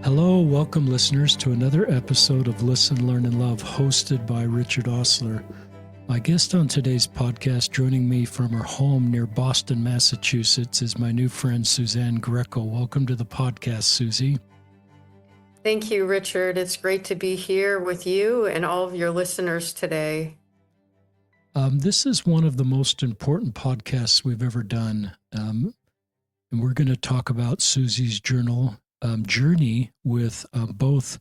Hello, welcome listeners to another episode of Listen, Learn, and Love, hosted by Richard Osler. My guest on today's podcast, joining me from her home near Boston, Massachusetts, is my new friend, Suzanne Greco. Welcome to the podcast, Susie. Thank you, Richard. It's great to be here with you and all of your listeners today. This is one of the most important podcasts we've ever done. And we're going to talk about Susie's journey with both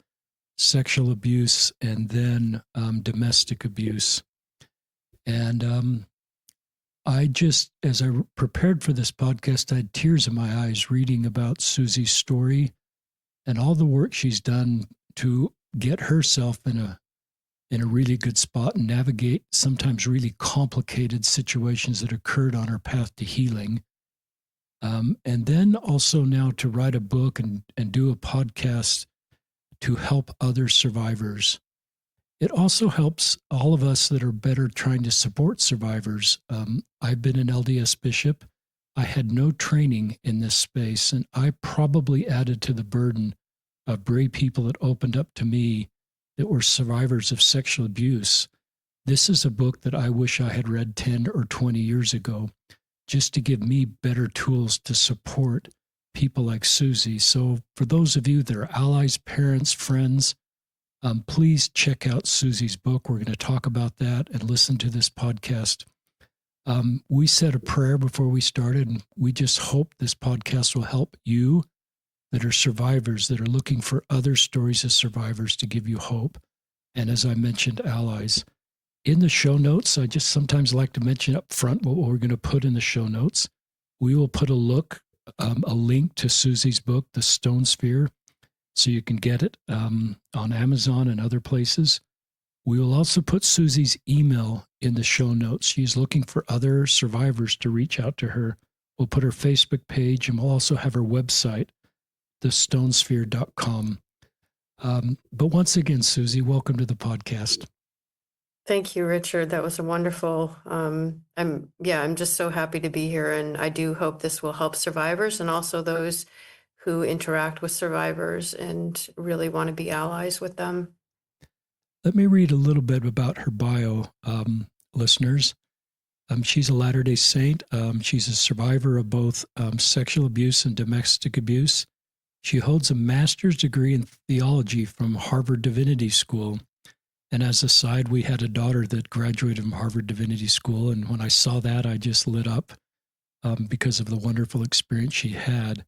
sexual abuse and then domestic abuse. And as I prepared for this podcast, I had tears in my eyes reading about Susie's story and all the work she's done to get herself in a really good spot and navigate sometimes really complicated situations that occurred on her path to healing. And then also now to write a book and do a podcast to help other survivors. It also helps all of us that are better trying to support survivors. I've been an LDS bishop. I had no training in this space, and I probably added to the burden of brave people that opened up to me that were survivors of sexual abuse. This is a book that I wish I had read 10 or 20 years ago, just to give me better tools to support people like Susie. So for those of you that are allies, parents, friends, please check out Susie's book. We're going to talk about that and listen to this podcast. We said a prayer before we started, and we just hope this podcast will help you that are survivors, that are looking for other stories of survivors to give you hope. And as I mentioned, allies. In the show notes, I just sometimes like to mention up front what we're going to put in the show notes. We will put a link to Susie's book, The Stone Sphere, so you can get it on Amazon and other places. We will also put Susie's email in the show notes. She's looking for other survivors to reach out to her. We'll put her Facebook page, and we'll also have her website, thestonesphere.com. But once again, Susie, welcome to the podcast. Thank you, Richard. That was a wonderful. I'm just so happy to be here, and I do hope this will help survivors and also those who interact with survivors and really want to be allies with them. Let me read a little bit about her bio, listeners. She's a Latter-day Saint. She's a survivor of both sexual abuse and domestic abuse. She holds a master's degree in theology from Harvard Divinity School. And as a side, we had a daughter that graduated from Harvard Divinity School. And when I saw that, I just lit up because of the wonderful experience she had.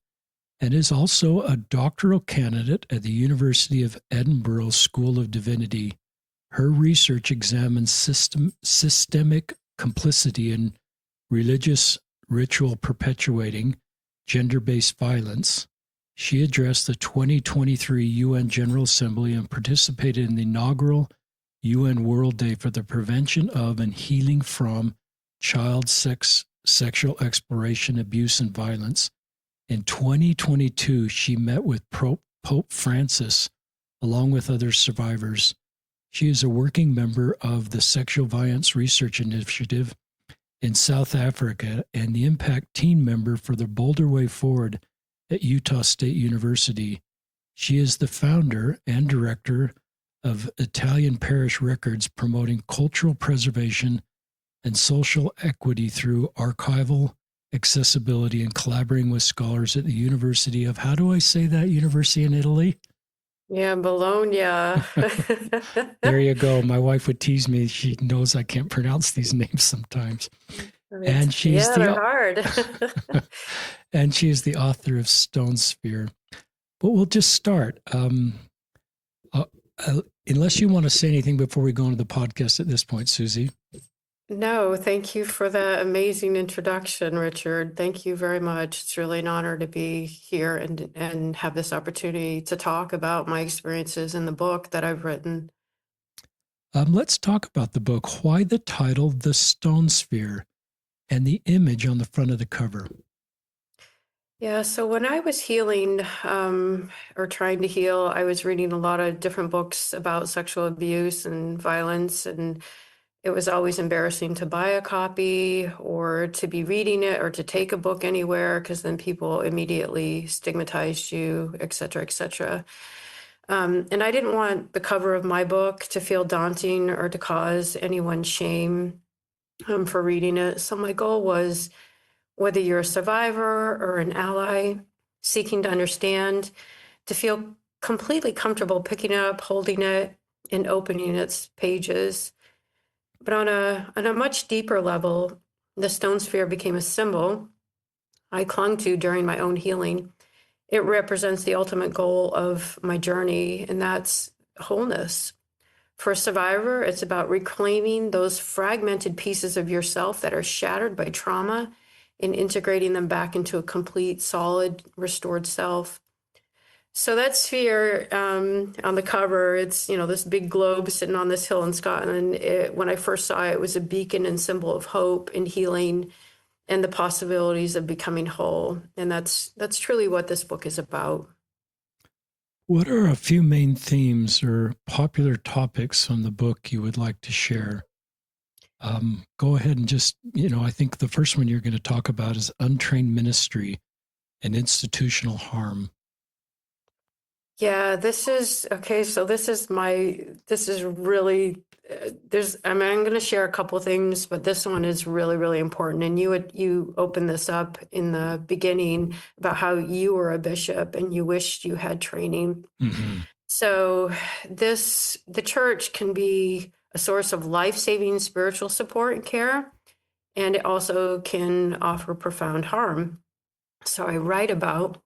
And is also a doctoral candidate at the University of Edinburgh School of Divinity. Her research examines systemic complicity in religious ritual perpetuating gender-based violence. She addressed the 2023 UN General Assembly and participated in the inaugural UN World Day for the Prevention of and Healing from Child Sexual Exploration, Abuse, and Violence. In 2022, she met with Pope Francis, along with other survivors. She is a working member of the Sexual Violence Research Initiative in South Africa and the Impact Team member for the Boulder Way Forward at Utah State University. She is the founder and director of Italian Parish Records, promoting cultural preservation and social equity through archival accessibility and collaborating with scholars at the University of, how do I say that, university in Italy? Yeah, Bologna. There you go. My wife would tease me. She knows I can't pronounce these names sometimes. And she's they're hard. And she is the author of Stone Sphere. But we'll just start. Unless you want to say anything before we go into the podcast at this point, Susie. No, thank you for that amazing introduction, Richard. Thank you very much. It's really an honor to be here and have this opportunity to talk about my experiences in the book that I've written. Let's talk about the book. Why the title, The Stone Sphere, and the image on the front of the cover? Yeah, so when I was healing or trying to heal, I was reading a lot of different books about sexual abuse and violence and It was always embarrassing to buy a copy or to be reading it or to take a book anywhere because then people immediately stigmatized you, et cetera, et cetera. And I didn't want the cover of my book to feel daunting or to cause anyone shame for reading it. So my goal was, whether you're a survivor or an ally seeking to understand, to feel completely comfortable picking it up, holding it, and opening its pages. But on a much deeper level, the stone sphere became a symbol I clung to during my own healing. It represents the ultimate goal of my journey, and that's wholeness. For a survivor, it's about reclaiming those fragmented pieces of yourself that are shattered by trauma and integrating them back into a complete, solid, restored self. So that sphere on the cover, it's, this big globe sitting on this hill in Scotland. When I first saw it, it was a beacon and symbol of hope and healing and the possibilities of becoming whole. And that's truly what this book is about. What are a few main themes or popular topics from the book you would like to share? Go ahead and just, I think the first one you're going to talk about is untrained ministry and institutional harm. Yeah, this is okay. So this is really, I'm going to share a couple things, but this one is really, really important. And you opened this up in the beginning about how you were a bishop and you wished you had training. Mm-hmm. So the church can be a source of life-saving spiritual support and care, and it also can offer profound harm. So I write about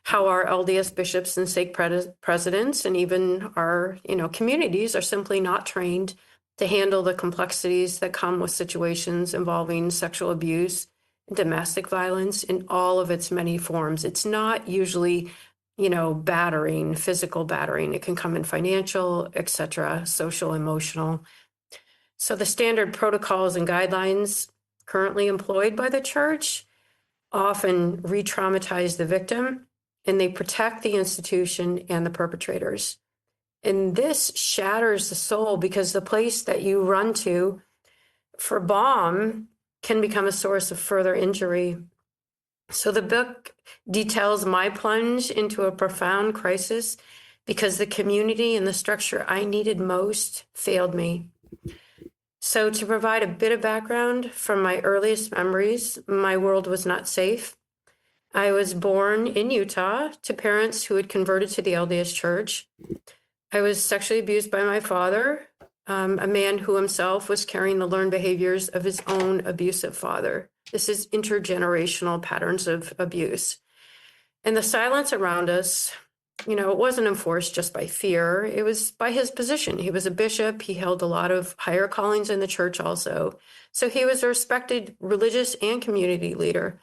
how our LDS bishops and stake presidents and even our communities are simply not trained to handle the complexities that come with situations involving sexual abuse and domestic violence in all of its many forms. It's not usually battering, physical battering. It can come in financial, etc., social, emotional. So the standard protocols and guidelines currently employed by the church often re-traumatize the victim, and they protect the institution and the perpetrators. And this shatters the soul because the place that you run to for balm can become a source of further injury. So the book details my plunge into a profound crisis because the community and the structure I needed most failed me. So to provide a bit of background from my earliest memories, my world was not safe. I was born in Utah to parents who had converted to the LDS Church. I was sexually abused by my father, a man who himself was carrying the learned behaviors of his own abusive father. This is intergenerational patterns of abuse. And the silence around us, it wasn't enforced just by fear. It was by his position. He was a bishop. He held a lot of higher callings in the church also. So he was a respected religious and community leader.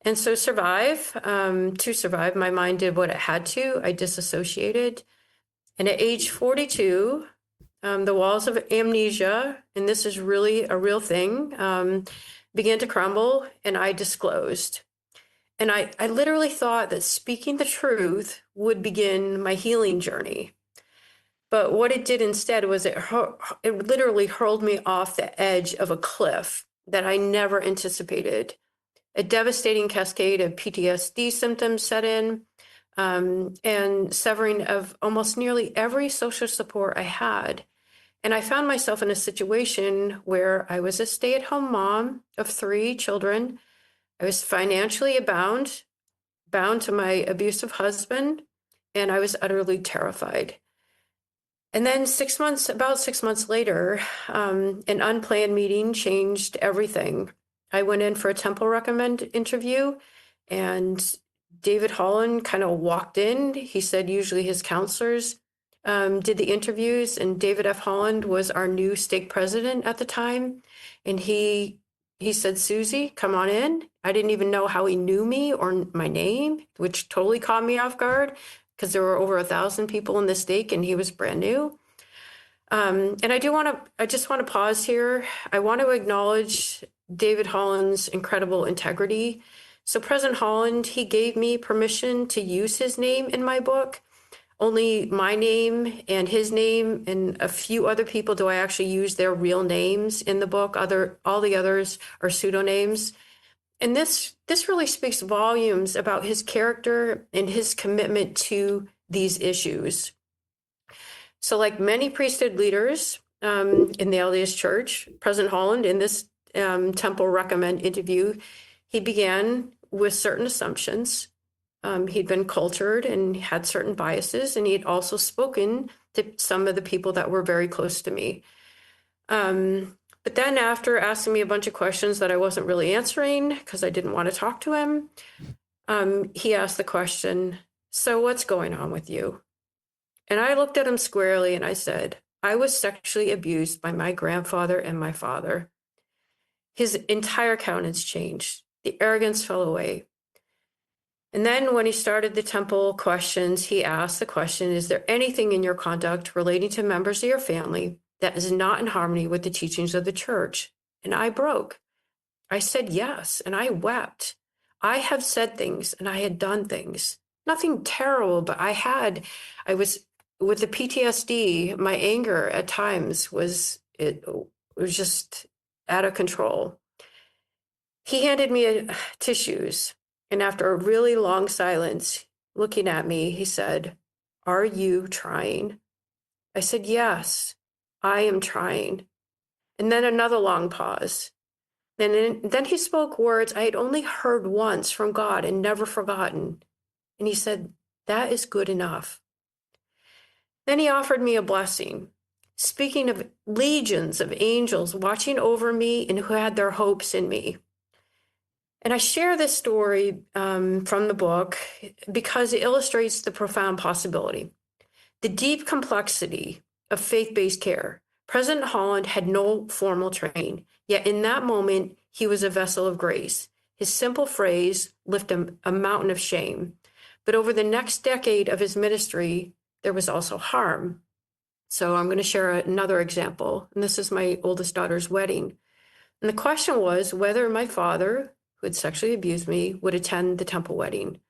And so to survive, my mind did what it had to. I disassociated. And at age 42, the walls of amnesia, and this is really a real thing, began to crumble, and I disclosed. And I literally thought that speaking the truth would begin my healing journey. But what it did instead was it literally hurled me off the edge of a cliff that I never anticipated. A devastating cascade of PTSD symptoms set in, and severing of almost nearly every social support I had. And I found myself in a situation where I was a stay-at-home mom of 3 children. I was financially bound to my abusive husband, and I was utterly terrified. And then about 6 months later, an unplanned meeting changed everything. I went in for a temple recommend interview, and David Holland kind of walked in. He said usually his counselors did the interviews, and David F. Holland was our new stake president at the time. And he said, "Susie, come on in." I didn't even know how he knew me or my name, which totally caught me off guard because there were over 1,000 people in the stake and he was brand new. And I just want to pause here. I want to acknowledge David Holland's incredible integrity. So President Holland, he gave me permission to use his name in my book. Only my name and his name and a few other people do I actually use their real names in the book. All the others are pseudonyms. And this really speaks volumes about his character and his commitment to these issues. So, like many priesthood leaders in the LDS Church, President Holland, in this Temple Recommend interview, he began with certain assumptions. He'd been cultured and had certain biases, and he'd also spoken to some of the people that were very close to me. But then after asking me a bunch of questions that I wasn't really answering because I didn't want to talk to him, he asked the question, "So what's going on with you?" And I looked at him squarely and I said, "I was sexually abused by my grandfather and my father." His entire countenance changed. The arrogance fell away. And then when he started the temple questions, he asked the question, "Is there anything in your conduct relating to members of your family that is not in harmony with the teachings of the church?" And I broke. I said yes, and I wept. I have said things and I had done things. Nothing terrible, but I was with the PTSD, my anger at times it was just out of control. He handed me tissues, and after a really long silence, looking at me, he said, "Are you trying?" I said, "Yes, I am trying." And then another long pause. Then he spoke words I had only heard once from God and never forgotten. And he said, "That is good enough." Then he offered me a blessing, speaking of legions of angels watching over me and who had their hopes in me. And I share this story from the book because it illustrates the profound possibility, the deep complexity of faith-based care. President Holland had no formal training, yet in that moment, he was a vessel of grace. His simple phrase lifted a mountain of shame. But over the next decade of his ministry, there was also harm. So I'm going to share another example. And this is my oldest daughter's wedding. And the question was whether my father, who had sexually abused me, would attend the temple wedding.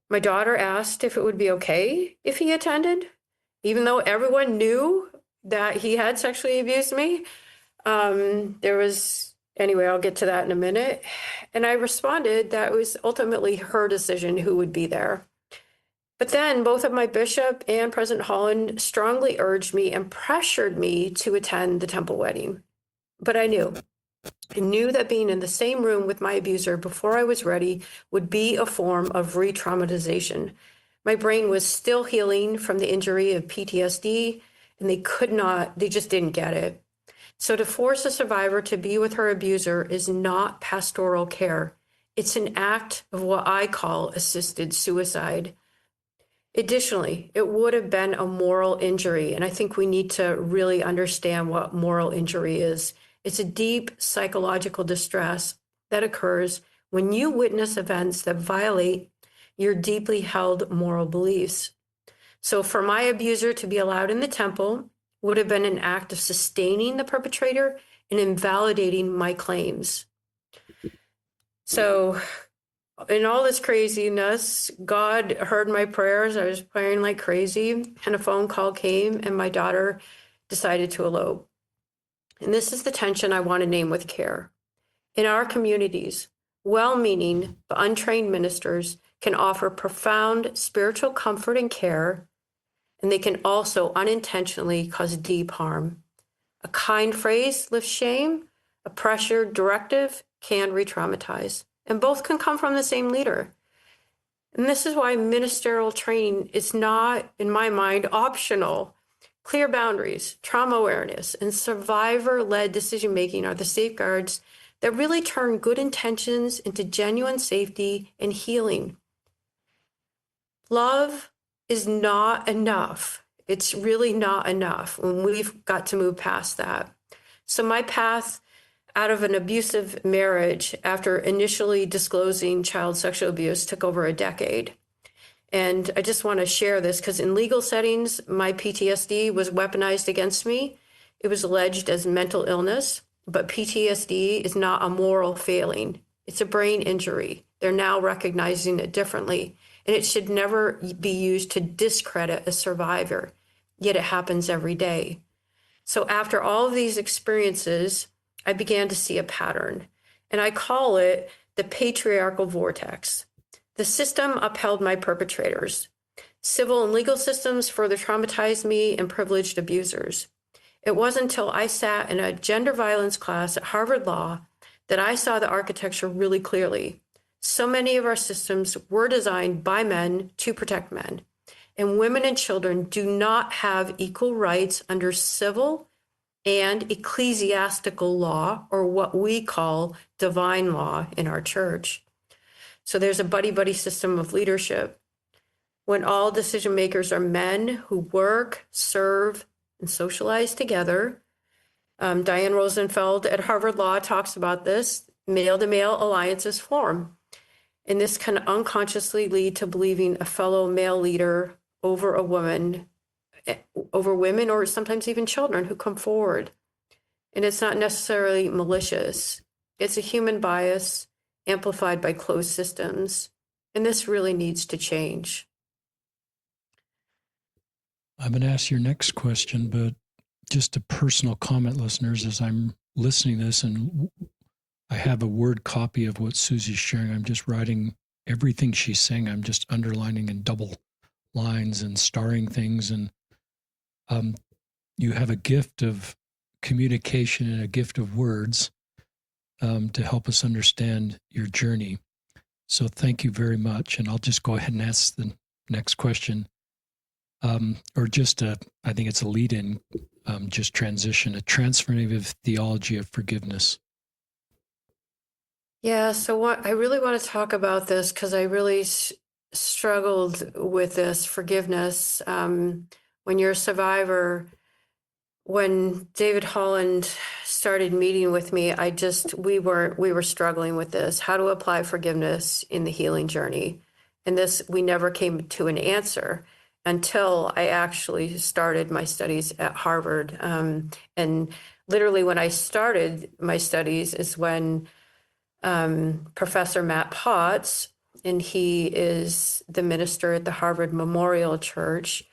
My daughter asked if it would be okay if he attended, even though everyone knew that he had sexually abused me. Anyway, I'll get to that in a minute. And I responded that it was ultimately her decision who would be there. But then both of my bishop and President Holland strongly urged me and pressured me to attend the temple wedding. But I knew that being in the same room with my abuser before I was ready would be a form of re-traumatization. My brain was still healing from the injury of PTSD, and they just didn't get it. So to force a survivor to be with her abuser is not pastoral care. It's an act of what I call assisted suicide. Additionally, it would have been a moral injury, and I think we need to really understand what moral injury is. It's a deep psychological distress that occurs when you witness events that violate your deeply held moral beliefs. So for my abuser to be allowed in the temple would have been an act of sustaining the perpetrator and invalidating my claims. So in all this craziness, God heard my prayers. I was praying like crazy, and a phone call came, and my daughter decided to elope. And this is the tension I want to name with care. In our communities, well-meaning but untrained ministers can offer profound spiritual comfort and care, and they can also unintentionally cause deep harm. A kind phrase lifts shame, a pressured directive can re-traumatize, and both can come from the same leader. And this is why ministerial training is not, in my mind, optional. Clear boundaries, trauma awareness, and survivor-led decision-making are the safeguards that really turn good intentions into genuine safety and healing. Love is not enough. It's really not enough, and we've got to move past that. So my path out of an abusive marriage after initially disclosing child sexual abuse took over a decade. And I just want to share this because in legal settings, my PTSD was weaponized against me. It was alleged as mental illness, but PTSD is not a moral failing. It's a brain injury. They're now recognizing it differently. And it should never be used to discredit a survivor, yet it happens every day. So after all of these experiences, I began to see a pattern, and I call it the patriarchal vortex. The system upheld my perpetrators. Civil and legal systems further traumatized me and privileged abusers. It wasn't until I sat in a gender violence class at Harvard Law that I saw the architecture really clearly. So many of our systems were designed by men to protect men, and women and children do not have equal rights under civil and ecclesiastical law, or what we call divine law in our church. So there's a buddy-buddy system of leadership. When all decision makers are men who work, serve, and socialize together, Diane Rosenfeld at Harvard Law talks about this, male-to-male alliances form. And this can unconsciously lead to believing a fellow male leader over a woman, over women, or sometimes even children who come forward. And it's not necessarily malicious. It's a human bias amplified by closed systems. And this really needs to change. I'm going to ask your next question, but just a personal comment, listeners, as I'm listening to this, and I have a word copy of what Susie's sharing. I'm just writing everything she's saying. I'm just underlining in double lines and starring things. And you have a gift of communication and a gift of words to help us understand your journey. So thank you very much. And I'll just go ahead and ask the next question. Or just I think it's a lead-in, just transition, a transformative theology of forgiveness. Yeah, so what I really want to talk about this because I really struggled with this forgiveness. When you're a survivor, when David Holland started meeting with me, we were struggling with this, how to apply forgiveness in the healing journey. And this, we never came to an answer until I actually started my studies at Harvard. And literally when I started my studies is when Professor Matt Potts, and he is the minister at the Harvard Memorial Church,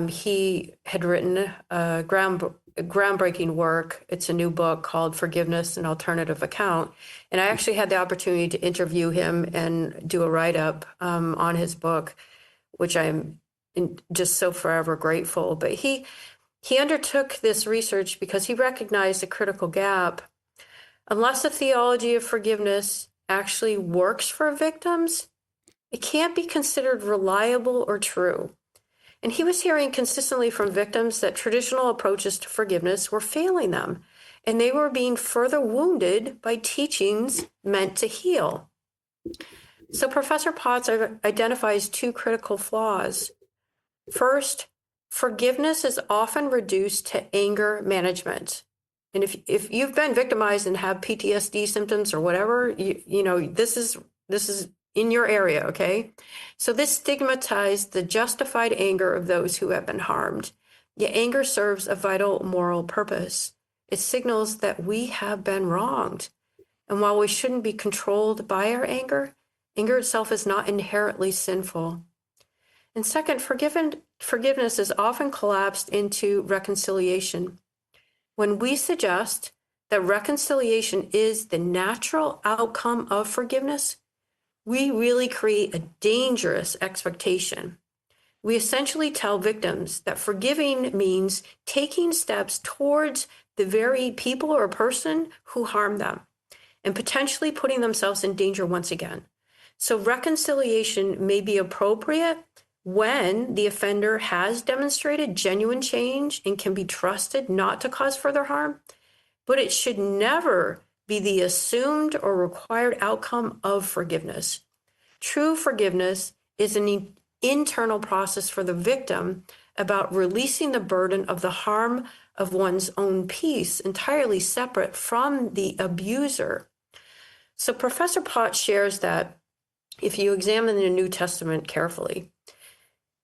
he had written a groundbreaking work. It's a new book called Forgiveness: An Alternative Account. And I actually had the opportunity to interview him and do a write-up on his book, which I'm just so forever grateful. But he undertook this research because he recognized a critical gap. Unless a theology of forgiveness actually works for victims, it can't be considered reliable or true. And he was hearing consistently from victims that traditional approaches to forgiveness were failing them, and they were being further wounded by teachings meant to heal. So Professor Potts identifies two critical flaws. First, forgiveness is often reduced to anger management. And if you've been victimized and have PTSD symptoms or whatever, you know, this is in your area, okay? So this stigmatized the justified anger of those who have been harmed. Yet anger serves a vital moral purpose. It signals that we have been wronged. And while we shouldn't be controlled by our anger, anger itself is not inherently sinful. And second, forgiveness is often collapsed into reconciliation. When we suggest that reconciliation is the natural outcome of forgiveness, we really create a dangerous expectation. We essentially tell victims that forgiving means taking steps towards the very people or person who harmed them and potentially putting themselves in danger once again. So reconciliation may be appropriate when the offender has demonstrated genuine change and can be trusted not to cause further harm, but it should never be the assumed or required outcome of forgiveness. True forgiveness is an internal process for the victim about releasing the burden of the harm of one's own peace, entirely separate from the abuser. So Professor Potts shares that if you examine the New Testament carefully,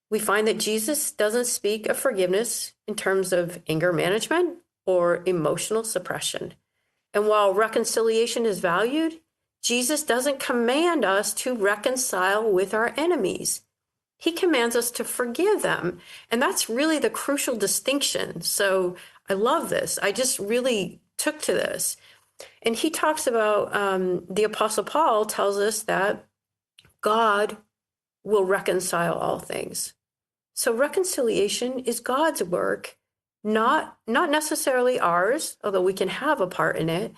we find that Jesus doesn't speak of forgiveness in terms of anger management or emotional suppression. And while reconciliation is valued, Jesus doesn't command us to reconcile with our enemies. He commands us to forgive them. And that's really the crucial distinction. So I love this. I just really took to this. And he talks about, the Apostle Paul tells us that God will reconcile all things. So reconciliation is God's work, not necessarily ours, although we can have a part in it.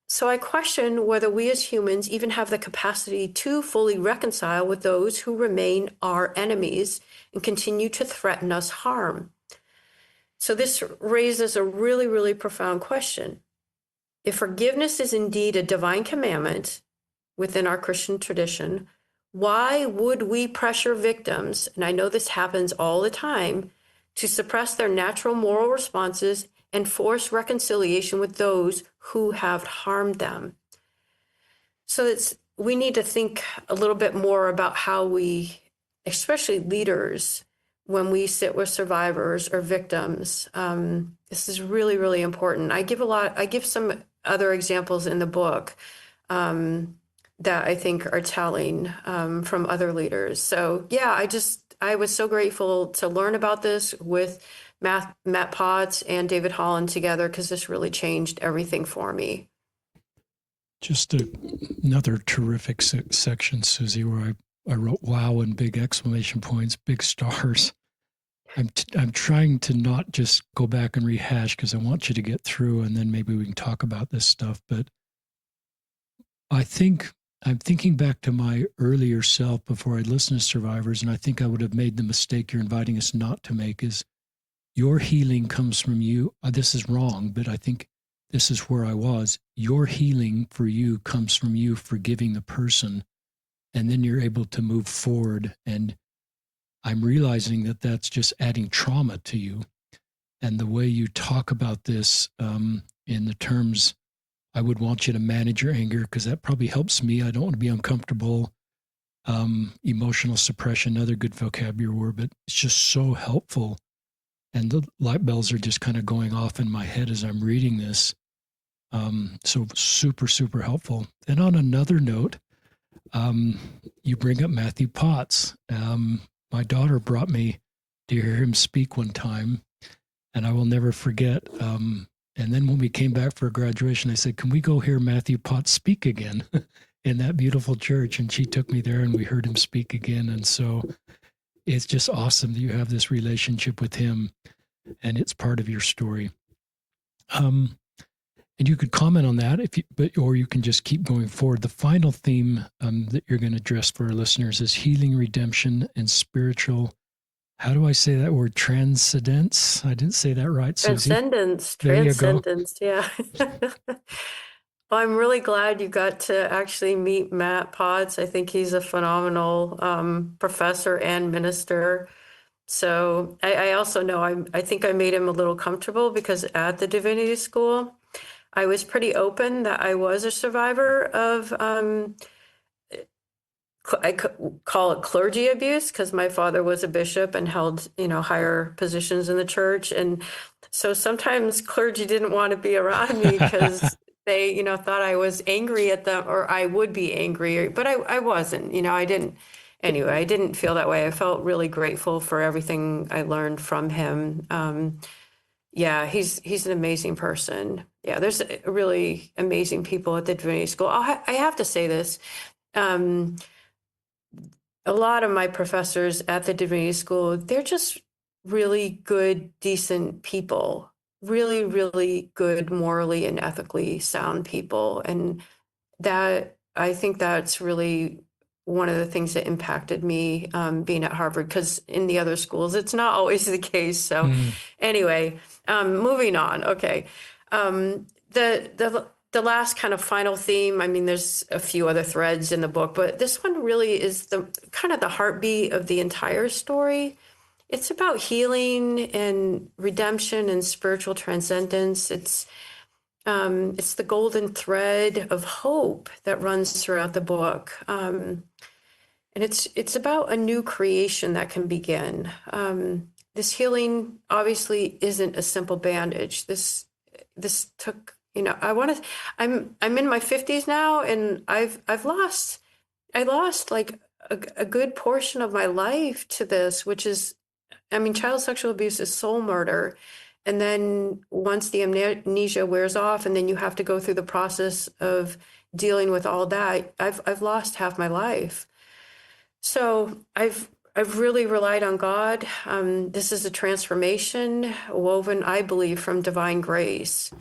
So I question whether we as humans even have the capacity to fully reconcile with those who remain our enemies and continue to threaten us harm. So this raises a really, really profound question. If forgiveness is indeed a divine commandment within our Christian tradition, why would we pressure victims, and I know this happens all the time, to suppress their natural moral responses and force reconciliation with those who have harmed them? So we need to think a little bit more about how we, especially leaders, when we sit with survivors or victims. This is really, really important. I give some other examples in the book that I think are telling from other leaders. So yeah, I was so grateful to learn about this with Matt Potts and David Holland together, because this really changed everything for me. Just another terrific section, Susie, where I wrote wow and big exclamation points, big stars. I'm trying to not just go back and rehash, because I want you to get through, and then maybe we can talk about this stuff. But I think I'm thinking back to my earlier self before I listened to survivors, and I think I would have made the mistake you're inviting us not to make, is your healing comes from you. This is wrong, but I think this is where I was. Your healing for you comes from you forgiving the person, and then you're able to move forward. And I'm realizing that that's just adding trauma to you. And the way you talk about this in the terms, I would want you to manage your anger, because that probably helps me. I don't want to be uncomfortable. Emotional suppression, another good vocabulary word, but it's just so helpful. And the light bells are just kind of going off in my head as I'm reading this. So super, super helpful. And on another note, you bring up Matthew Potts. My daughter brought me to hear him speak one time, and I will never forget. And then when we came back for graduation, I said, can we go hear Matthew Potts speak again in that beautiful church? And she took me there, and we heard him speak again. And so it's just awesome that you have this relationship with him, and it's part of your story. And you could comment on that, or you can just keep going forward. The final theme that you're going to address for our listeners is healing, redemption, and spiritual. How do I say that word? Transcendence. I didn't say that right, Susie. Transcendence. Yeah. Well, I'm really glad you got to actually meet Matt Potts. I think he's a phenomenal professor and minister. So I also know I think I made him a little comfortable, because at the divinity school, I was pretty open that I was a survivor of, I call it clergy abuse, because my father was a bishop and held, higher positions in the church. And so sometimes clergy didn't want to be around me because they, thought I was angry at them, or I would be angry, but I wasn't, I didn't feel that way. I felt really grateful for everything I learned from him. Yeah, he's an amazing person. Yeah, there's really amazing people at the Divinity School. I have to say this. A lot of my professors at the Divinity School, they're just really good, decent people, really, really good, morally and ethically sound people. And I think that's really one of the things that impacted me being at Harvard, because in the other schools, it's not always the case. So anyway, moving on. Okay. The last kind of final theme, I mean, there's a few other threads in the book, but this one really is the kind of the heartbeat of the entire story. It's about healing and redemption and spiritual transcendence. It's the golden thread of hope that runs throughout the book. And it's about a new creation that can begin. This healing obviously isn't a simple bandage. This took I want to, I'm in my 50s now, and I lost like a good portion of my life to this, which is, I mean, child sexual abuse is soul murder. And then once the amnesia wears off, and then you have to go through the process of dealing with all that, I've lost half my life. So I've really relied on God. This is a transformation woven, I believe, from divine grace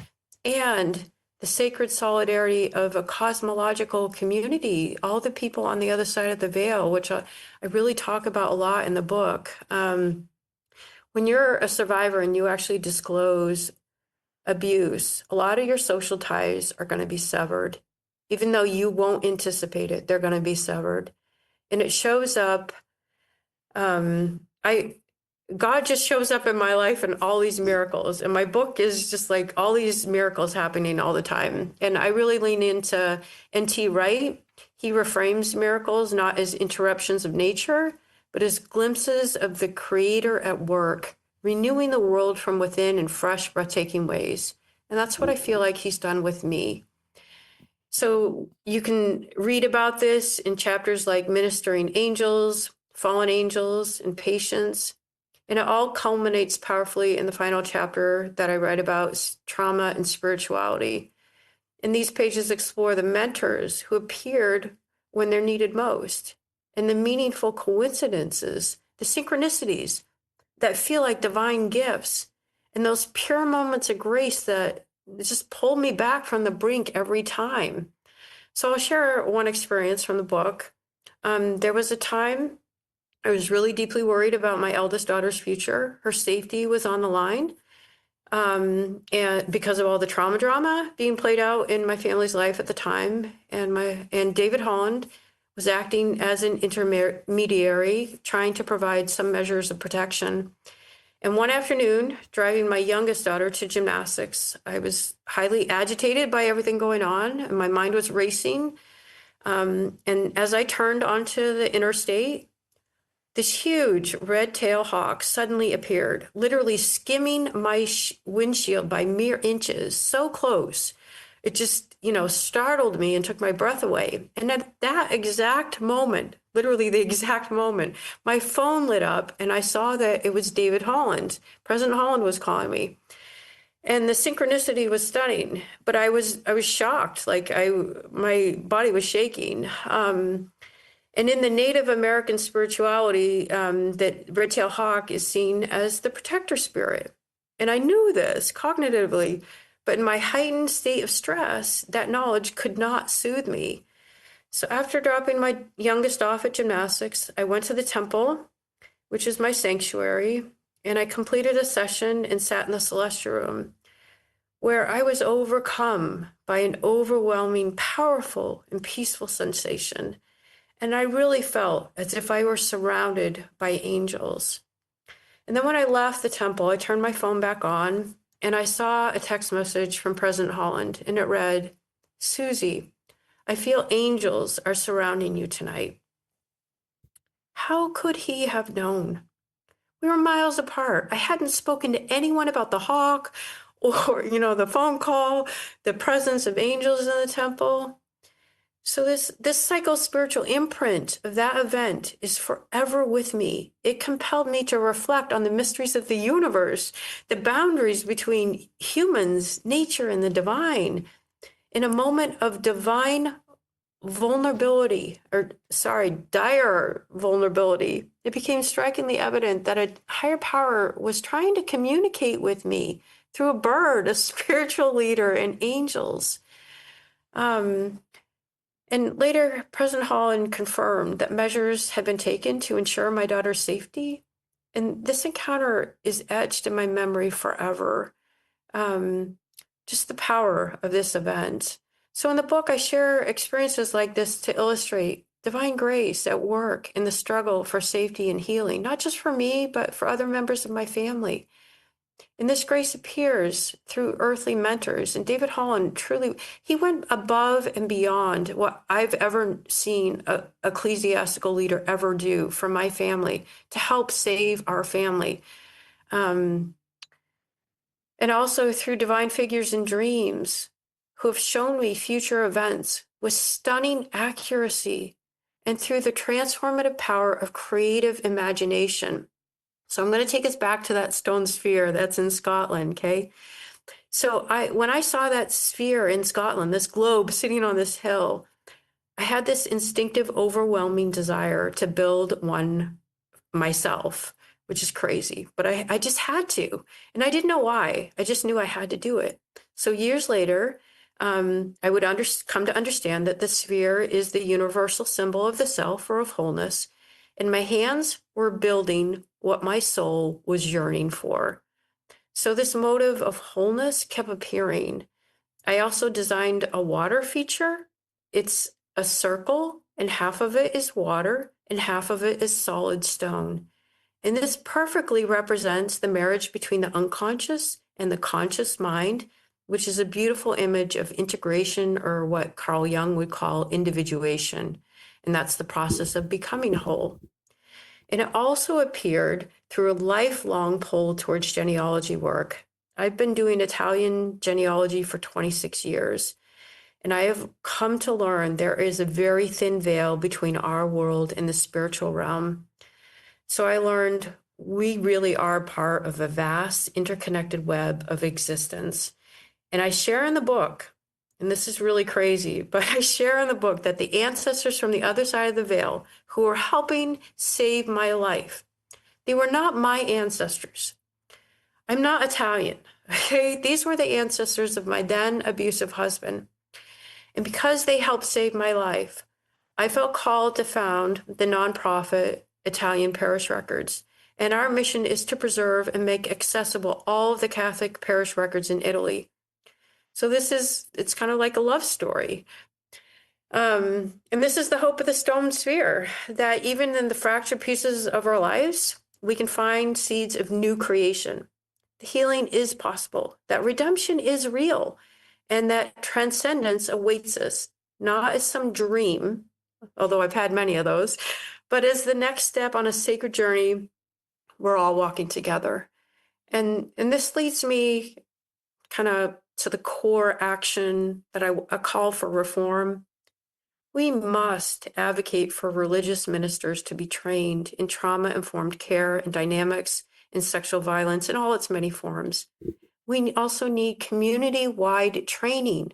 and the sacred solidarity of a cosmological community, all the people on the other side of the veil, which I really talk about a lot in the book. When you're a survivor and you actually disclose abuse, a lot of your social ties are going to be severed. Even though you won't anticipate it, they're going to be severed. And it shows up. I God just shows up in my life in all these miracles. And my book is just like all these miracles happening all the time. And I really lean into N.T. Wright. He reframes miracles not as interruptions of nature, but as glimpses of the Creator at work, renewing the world from within in fresh, breathtaking ways. And that's what I feel like he's done with me. So you can read about this in chapters like Ministering Angels, Fallen Angels, and Patience. And it all culminates powerfully in the final chapter that I write about trauma and spirituality. And these pages explore the mentors who appeared when they're needed most, and the meaningful coincidences, the synchronicities that feel like divine gifts, and those pure moments of grace that just pull me back from the brink every time. So I'll share one experience from the book. There was a time I was really deeply worried about my eldest daughter's future. Her safety was on the line. And because of all the trauma drama being played out in my family's life at the time, and David Holland was acting as an intermediary, trying to provide some measures of protection. And one afternoon, driving my youngest daughter to gymnastics, I was highly agitated by everything going on, and my mind was racing. And as I turned onto the interstate, this huge red-tailed hawk suddenly appeared, literally skimming my windshield by mere inches, so close. It just, startled me and took my breath away. And at that exact moment, literally the exact moment, my phone lit up and I saw that it was David Holland. President Holland was calling me. And the synchronicity was stunning, but I was shocked. Like my body was shaking. And in the Native American spirituality, that red-tailed hawk is seen as the protector spirit. And I knew this cognitively, but in my heightened state of stress, that knowledge could not soothe me. So after dropping my youngest off at gymnastics, I went to the temple, which is my sanctuary, and I completed a session and sat in the celestial room, where I was overcome by an overwhelming, powerful, and peaceful sensation. And I really felt as if I were surrounded by angels. And then when I left the temple, I turned my phone back on and I saw a text message from President Holland, and it read, "Susie, I feel angels are surrounding you tonight." How could he have known? We were miles apart. I hadn't spoken to anyone about the hawk or, the phone call, the presence of angels in the temple. So this psycho-spiritual imprint of that event is forever with me. It compelled me to reflect on the mysteries of the universe, the boundaries between humans, nature, and the divine. In a moment of dire vulnerability, it became strikingly evident that a higher power was trying to communicate with me through a bird, a spiritual leader, and angels. And later, President Holland confirmed that measures had been taken to ensure my daughter's safety. And this encounter is etched in my memory forever. Just the power of this event. So in the book, I share experiences like this to illustrate divine grace at work in the struggle for safety and healing, not just for me, but for other members of my family. And this grace appears through earthly mentors. And David Holland he went above and beyond what I've ever seen an ecclesiastical leader ever do for my family to help save our family. And also through divine figures and dreams. who have shown me future events with stunning accuracy and through the transformative power of creative imagination. So I'm going to take us back to that stone sphere that's in Scotland, okay? So when I saw that sphere in Scotland, this globe sitting on this hill, I had this instinctive, overwhelming desire to build one myself, which is crazy, but I just had to. And I didn't know why. I just knew I had to do it. So years later, I would come to understand that the sphere is the universal symbol of the self or of wholeness. And my hands were building what my soul was yearning for. So this motive of wholeness kept appearing. I also designed a water feature. It's a circle, and half of it is water, and half of it is solid stone. And this perfectly represents the marriage between the unconscious and the conscious mind, which is a beautiful image of integration, or what Carl Jung would call individuation. And that's the process of becoming whole. And it also appeared through a lifelong pull towards genealogy work. I've been doing Italian genealogy for 26 years, and I have come to learn there is a very thin veil between our world and the spiritual realm. So I learned we really are part of a vast interconnected web of existence. And I share in the book, and this is really crazy, but I share in the book that the ancestors from the other side of the veil who were helping save my life, they were not my ancestors. I'm not Italian, okay? These were the ancestors of my then abusive husband. And because they helped save my life, I felt called to found the nonprofit Italian Parish Records. And our mission is to preserve and make accessible all of the Catholic parish records in Italy. So it's kind of like a love story. And this is the hope of the stone sphere, that even in the fractured pieces of our lives, we can find seeds of new creation. The healing is possible, that redemption is real, and that transcendence awaits us, not as some dream, although I've had many of those, but as the next step on a sacred journey we're all walking together. And this leads me kind of to the core action that a call for reform. We must advocate for religious ministers to be trained in trauma-informed care and dynamics in sexual violence in all its many forms. We also need community-wide training,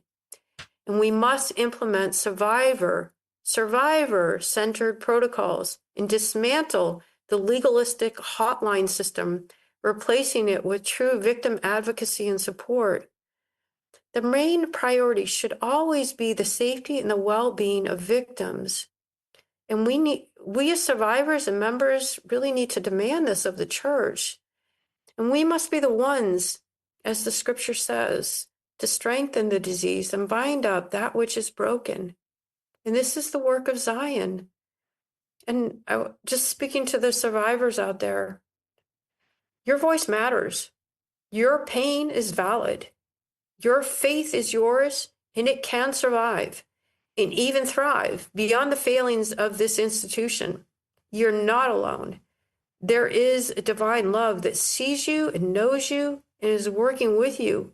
and we must implement survivor-centered protocols and dismantle the legalistic hotline system, replacing it with true victim advocacy and support. The main priority should always be the safety and the well-being of victims. And we as survivors and members really need to demand this of the church. And we must be the ones, as the scripture says, to strengthen the disease and bind up that which is broken. And this is the work of Zion. And just speaking to the survivors out there, your voice matters. Your pain is valid. Your faith is yours, and it can survive and even thrive beyond the failings of this institution. You're not alone. There is a divine love that sees you and knows you and is working with you,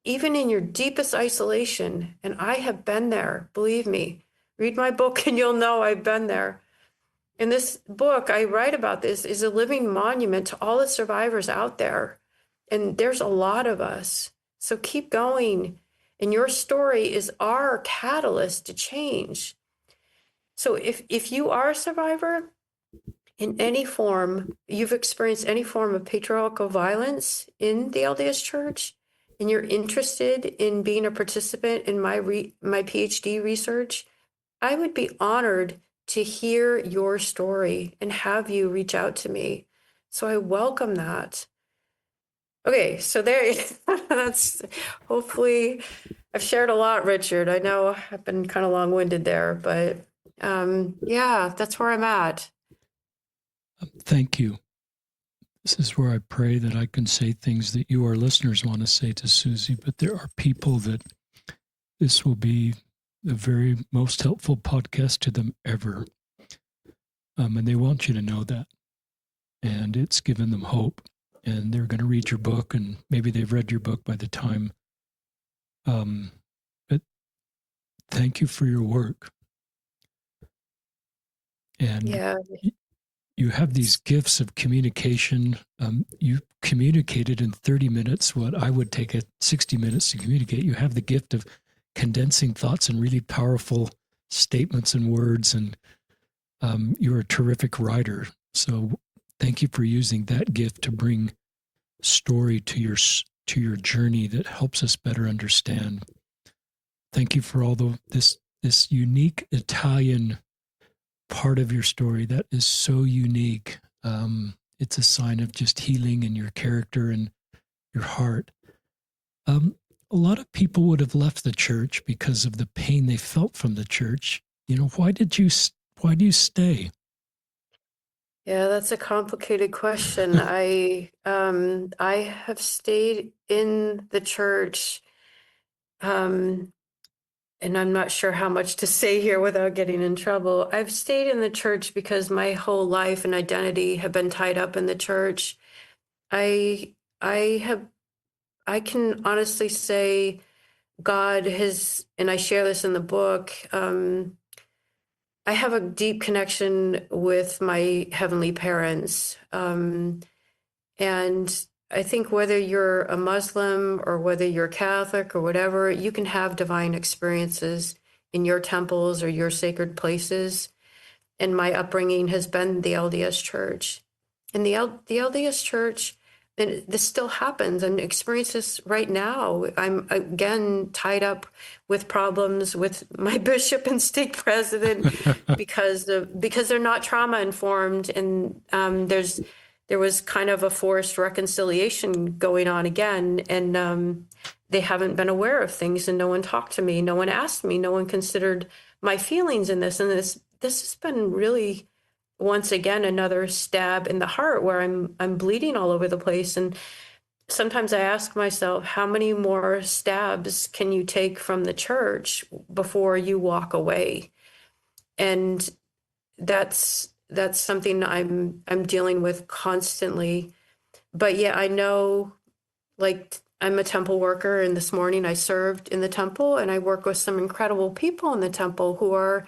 even in your deepest isolation. And I have been there, believe me. Read my book and you'll know I've been there. In this book, I write about this is a living monument to all the survivors out there. And there's a lot of us. So keep going. And your story is our catalyst to change. So if you are a survivor in any form, you've experienced any form of patriarchal violence in the LDS Church, and you're interested in being a participant in my PhD research, I would be honored to hear your story and have you reach out to me. So I welcome that. Okay, so that's hopefully I've shared a lot, Richard. I know I've been kind of long-winded there, but yeah, that's where I'm at. Thank you. This is where I pray that I can say things that you, our listeners, want to say to Susie, but there are people that this will be the very most helpful podcast to them ever. And they want you to know that. And it's given them hope. And they're going to read your book, and maybe they've read your book by the time thank you for your work. And Yeah. you have these gifts of communication. You communicated in 30 minutes what I would take 60 minutes to communicate. You have the gift of condensing thoughts in really powerful statements and words, and you're a terrific writer. So thank you for using that gift to bring story to your journey that helps us better understand. Thank you for all this unique Italian part of your story that is so unique. It's a sign of just healing in your character and your heart. A lot of people would have left the church because of the pain they felt from the church. Why do you stay? Yeah, that's a complicated question. I have stayed in the church, um, and I'm not sure how much to say here without getting in trouble. I've stayed in the church because my whole life and identity have been tied up in the church. I I have I can honestly say God has, and I share this in the book. I have a deep connection with my heavenly parents. And I think whether you're a Muslim or whether you're Catholic or whatever, you can have divine experiences in your temples or your sacred places. And my upbringing has been the LDS Church. And the LDS Church, and this still happens and experiences right now. I'm again tied up with problems with my bishop and stake president because they're not trauma informed, and there was kind of a forced reconciliation going on again, and they haven't been aware of things, and no one talked to me, no one asked me, no one considered my feelings in this, and this has been really once again another stab in the heart where I'm bleeding all over the place. And sometimes I ask myself, how many more stabs can you take from the church before you walk away? And that's something I'm dealing with constantly. But yeah, I know, like, I'm a temple worker, and this morning I served in the temple, and I work with some incredible people in the temple who are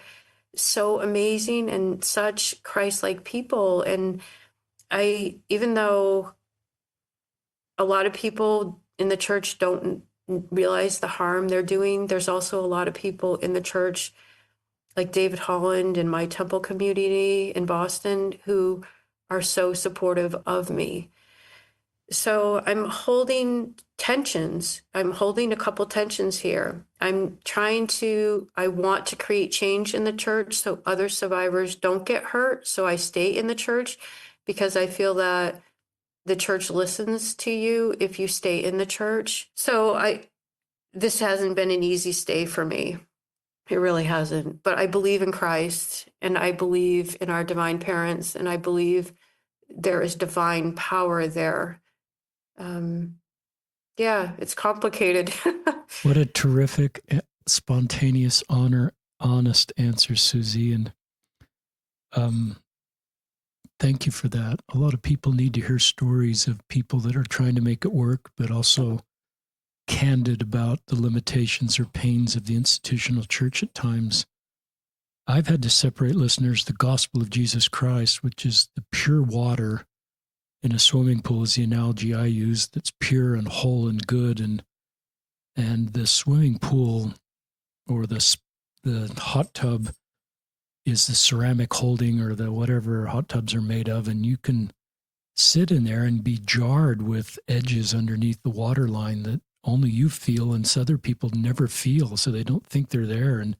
so amazing and such Christ-like people. And even though a lot of people in the church don't realize the harm they're doing, there's also a lot of people in the church, like David Holland and my temple community in Boston, who are so supportive of me. So I'm holding tensions. I'm holding a couple tensions here. I want to create change in the church so other survivors don't get hurt. So I stay in the church because I feel that the church listens to you if you stay in the church. This hasn't been an easy stay for me. It really hasn't. But I believe in Christ, and I believe in our divine parents, and I believe there is divine power there. Um, yeah, it's complicated. What a terrific, spontaneous, honest answer, Susie. And um, thank you for that. A lot of people need to hear stories of people that are trying to make it work, but also candid about the limitations or pains of the institutional church at times. I've had to separate listeners. The gospel of Jesus Christ, which is the pure water in a swimming pool, is the analogy I use, that's pure and whole and good. And the swimming pool or the hot tub is the ceramic holding or the whatever hot tubs are made of. And you can sit in there and be jarred with edges underneath the water line that only you feel and other people never feel, so they don't think they're there. And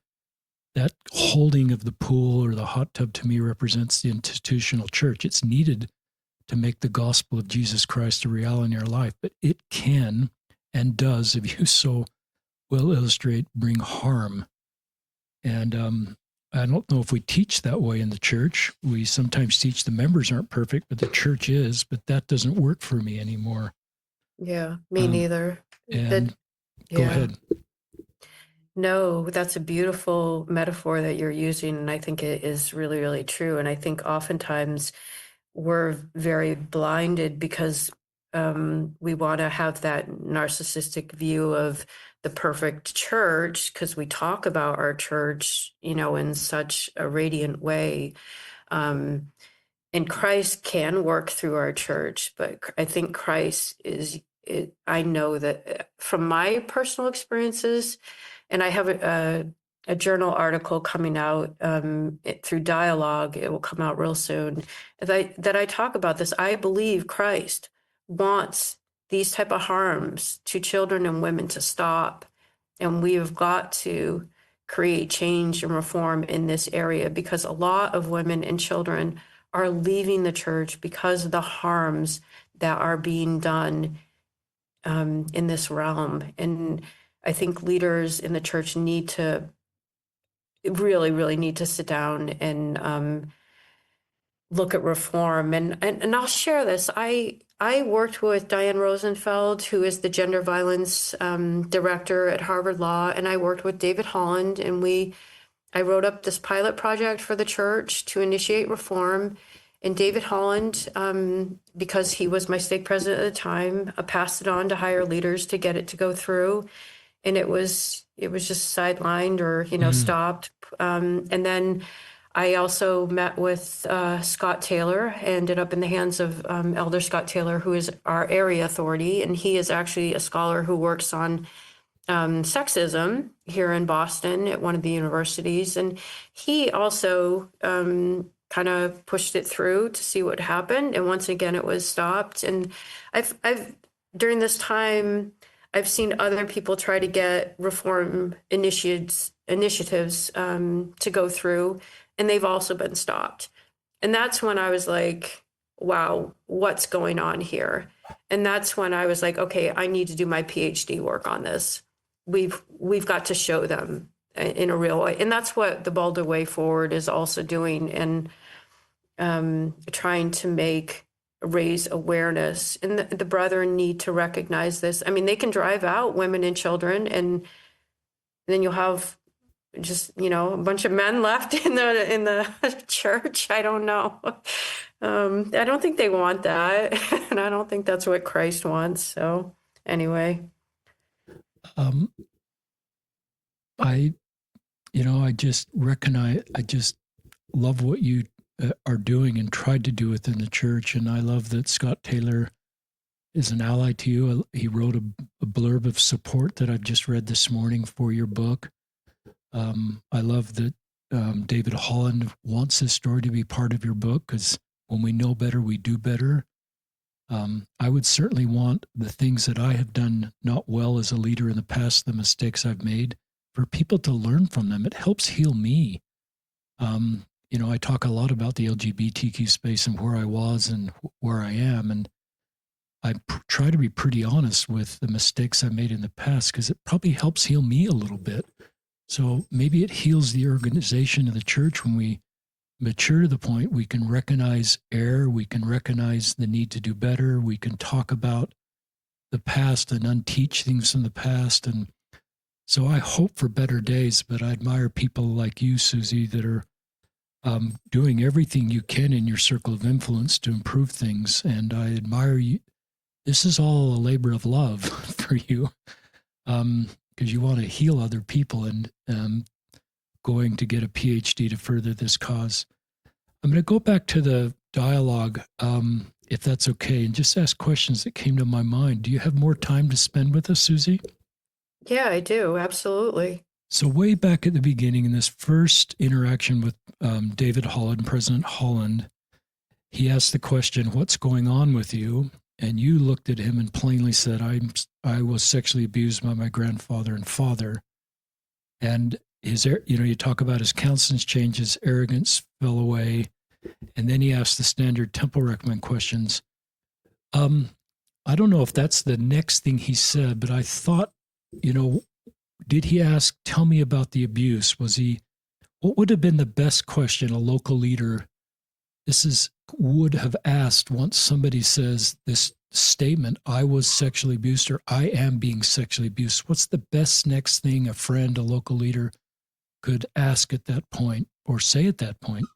that holding of the pool or the hot tub to me represents the institutional church. It's needed to make the gospel of Jesus Christ a reality in your life, but it can and does, if you so will illustrate, bring harm. And I don't know if we teach that way in the church. We sometimes teach the members aren't perfect, but the church is, but that doesn't work for me anymore. Yeah, me neither. And go Yeah. ahead. No, that's a beautiful metaphor that you're using, and I think it is really, really true. And I think oftentimes we're very blinded because we want to have that narcissistic view of the perfect church because we talk about our church, in such a radiant way. Um, and Christ can work through our church, but I think Christ is, I know that from my personal experiences, and I have a journal article coming out through Dialogue. It will come out real soon. That I talk about this. I believe Christ wants these type of harms to children and women to stop, and we have got to create change and reform in this area because a lot of women and children are leaving the church because of the harms that are being done in this realm. And I think leaders in the church need to really, really need to sit down and look at reform. And I'll share this. I worked with Diane Rosenfeld, who is the gender violence director at Harvard Law, and I worked with David Holland, and I wrote up this pilot project for the church to initiate reform. And David Holland, because he was my stake president at the time, passed it on to higher leaders to get it to go through. And it was just sidelined or, stopped. And then I also met with Scott Taylor, ended up in the hands of Elder Scott Taylor, who is our area authority. And he is actually a scholar who works on sexism here in Boston at one of the universities. And he also kind of pushed it through to see what happened. And once again, it was stopped. And I've during this time, I've seen other people try to get reform initiatives to go through, and they've also been stopped. And that's when I was like, wow, what's going on here? And that's when I was like, okay, I need to do my PhD work on this. We've got to show them in a real way. And that's what the Boulder Way Forward is also doing, and trying to raise awareness. And the brethren need to recognize this. I mean, they can drive out women and children, and then you'll have just, a bunch of men left in the church. I don't know. I don't think they want that. And I don't think that's what Christ wants. So anyway. I just love what you are doing and tried to do within the church. And I love that Scott Taylor is an ally to you. He wrote a blurb of support that I've just read this morning for your book. I love that David Holland wants this story to be part of your book, because when we know better, we do better. I would certainly want the things that I have done not well as a leader in the past, the mistakes I've made, for people to learn from them. It helps heal me. I talk a lot about the LGBTQ space and where I was and where I am. And I try to be pretty honest with the mistakes I made in the past, because it probably helps heal me a little bit. So maybe it heals the organization of the church when we mature to the point we can recognize error, we can recognize the need to do better, we can talk about the past and unteach things from the past. And so I hope for better days, but I admire people like you, Susie, that are doing everything you can in your circle of influence to improve things. And I admire you. This is all a labor of love for you, because you want to heal other people and going to get a PhD to further this cause. I'm going to go back to the dialogue, if that's okay, and just ask questions that came to my mind. Do you have more time to spend with us, Susie? Yeah, I do. Absolutely. So way back at the beginning, in this first interaction with David Holland, President Holland, he asked the question, "What's going on with you?" And you looked at him and plainly said, I was sexually abused by my grandfather and father. And you talk about his countenance changed, his arrogance fell away. And then he asked the standard temple recommend questions. I don't know if that's the next thing he said, but I thought, did he ask, tell me about the abuse? What would have been the best question a local leader would have asked once somebody says this statement, I was sexually abused, or I am being sexually abused? What's the best next thing a friend, a local leader could ask at that point or say at that point?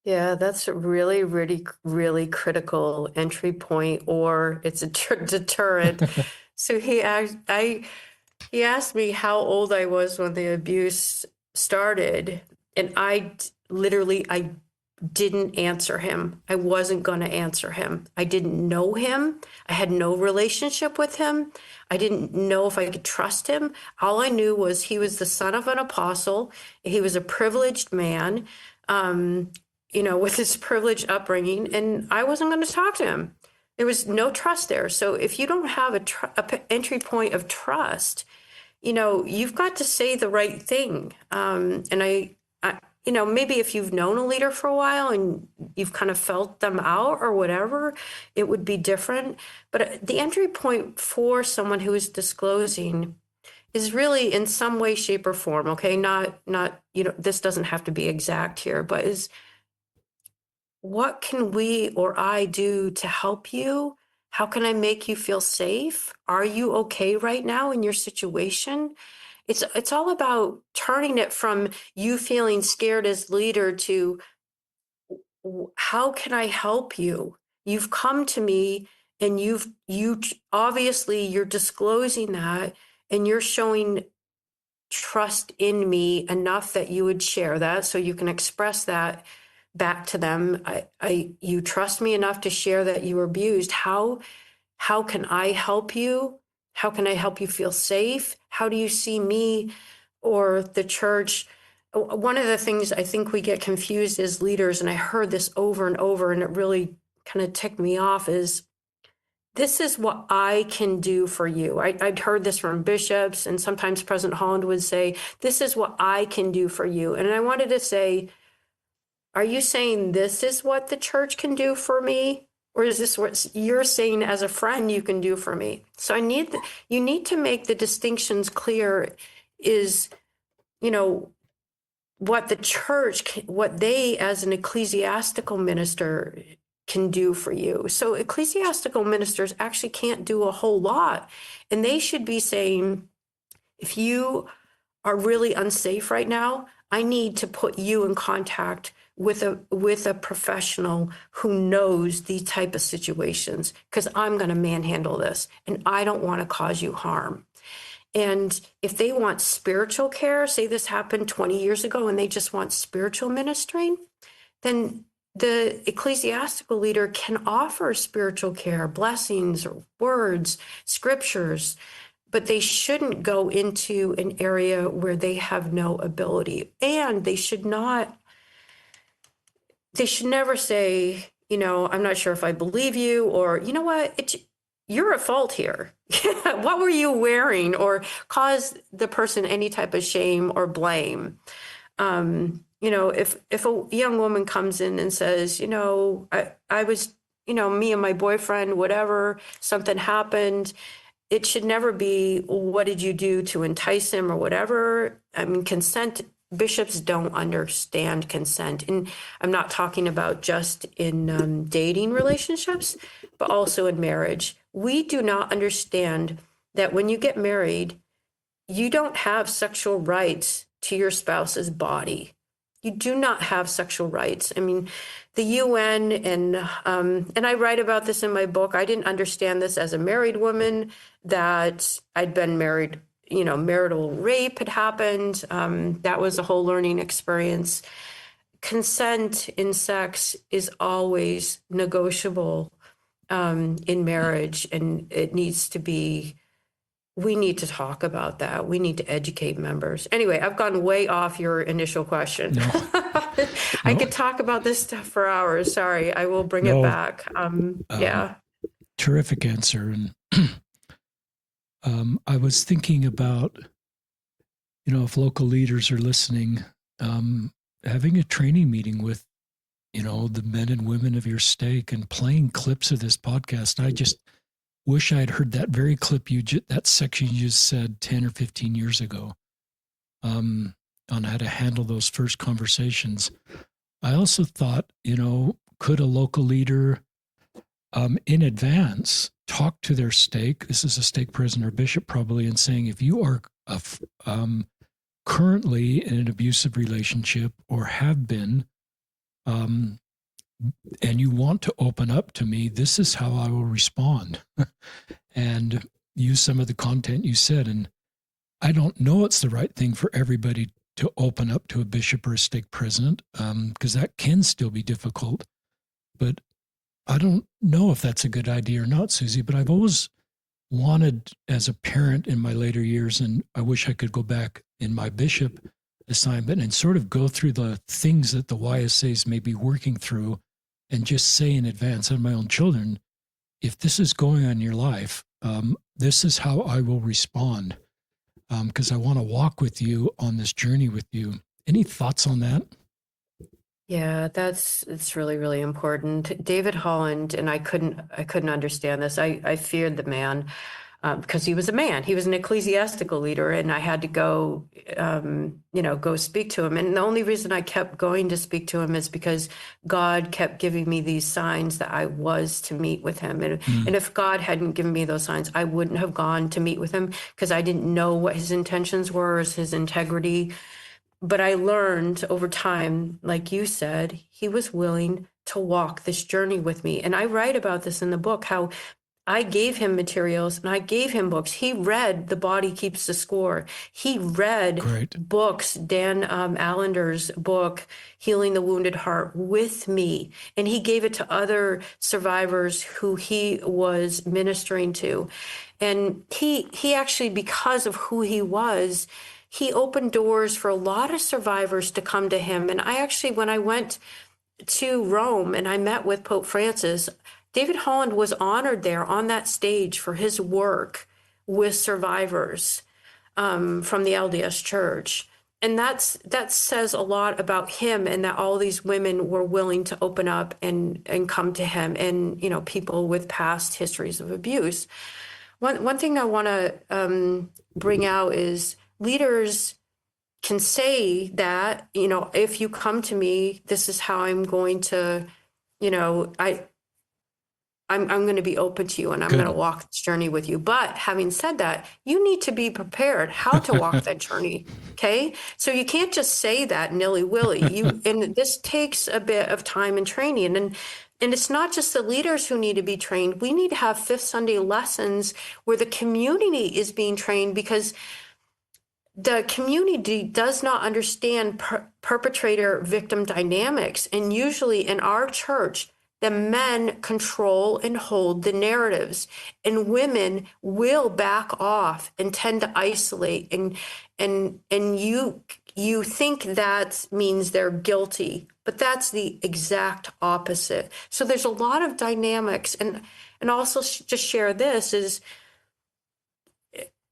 Yeah, that's a really, really, really critical entry point, or it's a deterrent. So he asked me how old I was when the abuse started, and I didn't answer him. I wasn't going to answer him. I didn't know him. I had no relationship with him. I didn't know if I could trust him. All I knew was he was the son of an apostle. He was a privileged man, um, with his privileged upbringing, and I wasn't going to talk to him. There was no trust there. So if you don't have a entry point of trust, you've got to say the right thing. And maybe if you've known a leader for a while and you've kind of felt them out or whatever, it would be different. But the entry point for someone who is disclosing is really in some way, shape, or form. Okay, not this doesn't have to be exact here, but is what can we or I do to help you? How can I make you feel safe? Are you okay right now in your situation? It's all about turning it from you feeling scared as leader to how can I help you? You've come to me and you obviously you're disclosing that and you're showing trust in me enough that you would share that so you can express that back to them. You trust me enough to share that you were abused. How can I help you? How can I help you feel safe? How do you see me or the church? One of the things I think we get confused as leaders, and I heard this over and over, and it really kind of ticked me off, is this is what I can do for you. I'd heard this from bishops, and sometimes President Holland would say, this is what I can do for you. And I wanted to say, are you saying this is what the church can do for me? Or is this what you're saying as a friend you can do for me? So you need to make the distinctions clear is, what the church, what they as an ecclesiastical minister can do for you. So ecclesiastical ministers actually can't do a whole lot. And they should be saying, if you are really unsafe right now, I need to put you in contact with a professional who knows these type of situations, because I'm going to manhandle this and I don't want to cause you harm. And if they want spiritual care, say this happened 20 years ago and they just want spiritual ministering, then the ecclesiastical leader can offer spiritual care, blessings, or words, scriptures, but they shouldn't go into an area where they have no ability. And they should never say, I'm not sure if I believe you, or, you know what, you're at fault here. What were you wearing? Or cause the person any type of shame or blame. If a young woman comes in and says, I was, me and my boyfriend, whatever, something happened, it should never be, what did you do to entice him or whatever. I mean, bishops don't understand consent. And I'm not talking about just in dating relationships, but also in marriage. We do not understand that when you get married, you don't have sexual rights to your spouse's body. You do not have sexual rights. I mean, the UN and I write about this in my book. I didn't understand this as a married woman, that I'd been married, marital rape had happened. That was a whole learning experience. Consent in sex is always negotiable in marriage, and we need to talk about that. We need to educate members. Anyway, I've gone way off your initial question. No. I could talk about this stuff for hours. Sorry, I will bring it back. Yeah. Terrific answer. And I was thinking about, if local leaders are listening, having a training meeting with, the men and women of your stake and playing clips of this podcast. I just wish I had heard that very clip that section you just said 10 or 15 years ago, on how to handle those first conversations. I also thought, could a local leader in advance talk to their stake? This is a stake president or bishop probably, and saying, if you are currently in an abusive relationship or have been, um, and you want to open up to me, this is how I will respond and use some of the content you said. And I don't know it's the right thing for everybody to open up to a bishop or a stake president, because that can still be difficult. But I don't know if that's a good idea or not, Susie, but I've always wanted as a parent in my later years, and I wish I could go back in my bishop assignment and sort of go through the things that the YSAs may be working through and just say in advance of my own children, if this is going on in your life, this is how I will respond, because I want to walk with you on this journey with you. Any thoughts on that? Yeah, it's really, really important. David Holland, and I couldn't understand this. I feared the man, because he was a man. He was an ecclesiastical leader, and I had to go, go speak to him. And the only reason I kept going to speak to him is because God kept giving me these signs that I was to meet with him. And if God hadn't given me those signs, I wouldn't have gone to meet with him, because I didn't know what his intentions were, or his integrity. But I learned over time, like you said, he was willing to walk this journey with me. And I write about this in the book, how I gave him materials and I gave him books. He read The Body Keeps the Score. He read Great. books, Dan Allender's book, Healing the Wounded Heart, with me. And he gave it to other survivors who he was ministering to. And he actually, because of who he was, he opened doors for a lot of survivors to come to him. And I actually, when I went to Rome and I met with Pope Francis, David Holland was honored there on that stage for his work with survivors from the LDS Church. And that says a lot about him, and that all these women were willing to open up and come to him, and, people with past histories of abuse. One thing I want to bring out is leaders can say that, if you come to me, this is how I'm going to, I'm going to be open to you, and I'm Good. going to walk this journey with you. But having said that, you need to be prepared how to walk that journey. Okay. So you can't just say that nilly-willy. And this takes a bit of time and training. And it's not just the leaders who need to be trained. We need to have Fifth Sunday lessons where the community is being trained, because the community does not understand perpetrator-victim dynamics. And usually in our church, the men control and hold the narratives, and women will back off and tend to isolate. And you think that means they're guilty, but that's the exact opposite. So there's a lot of dynamics. And also just share this is,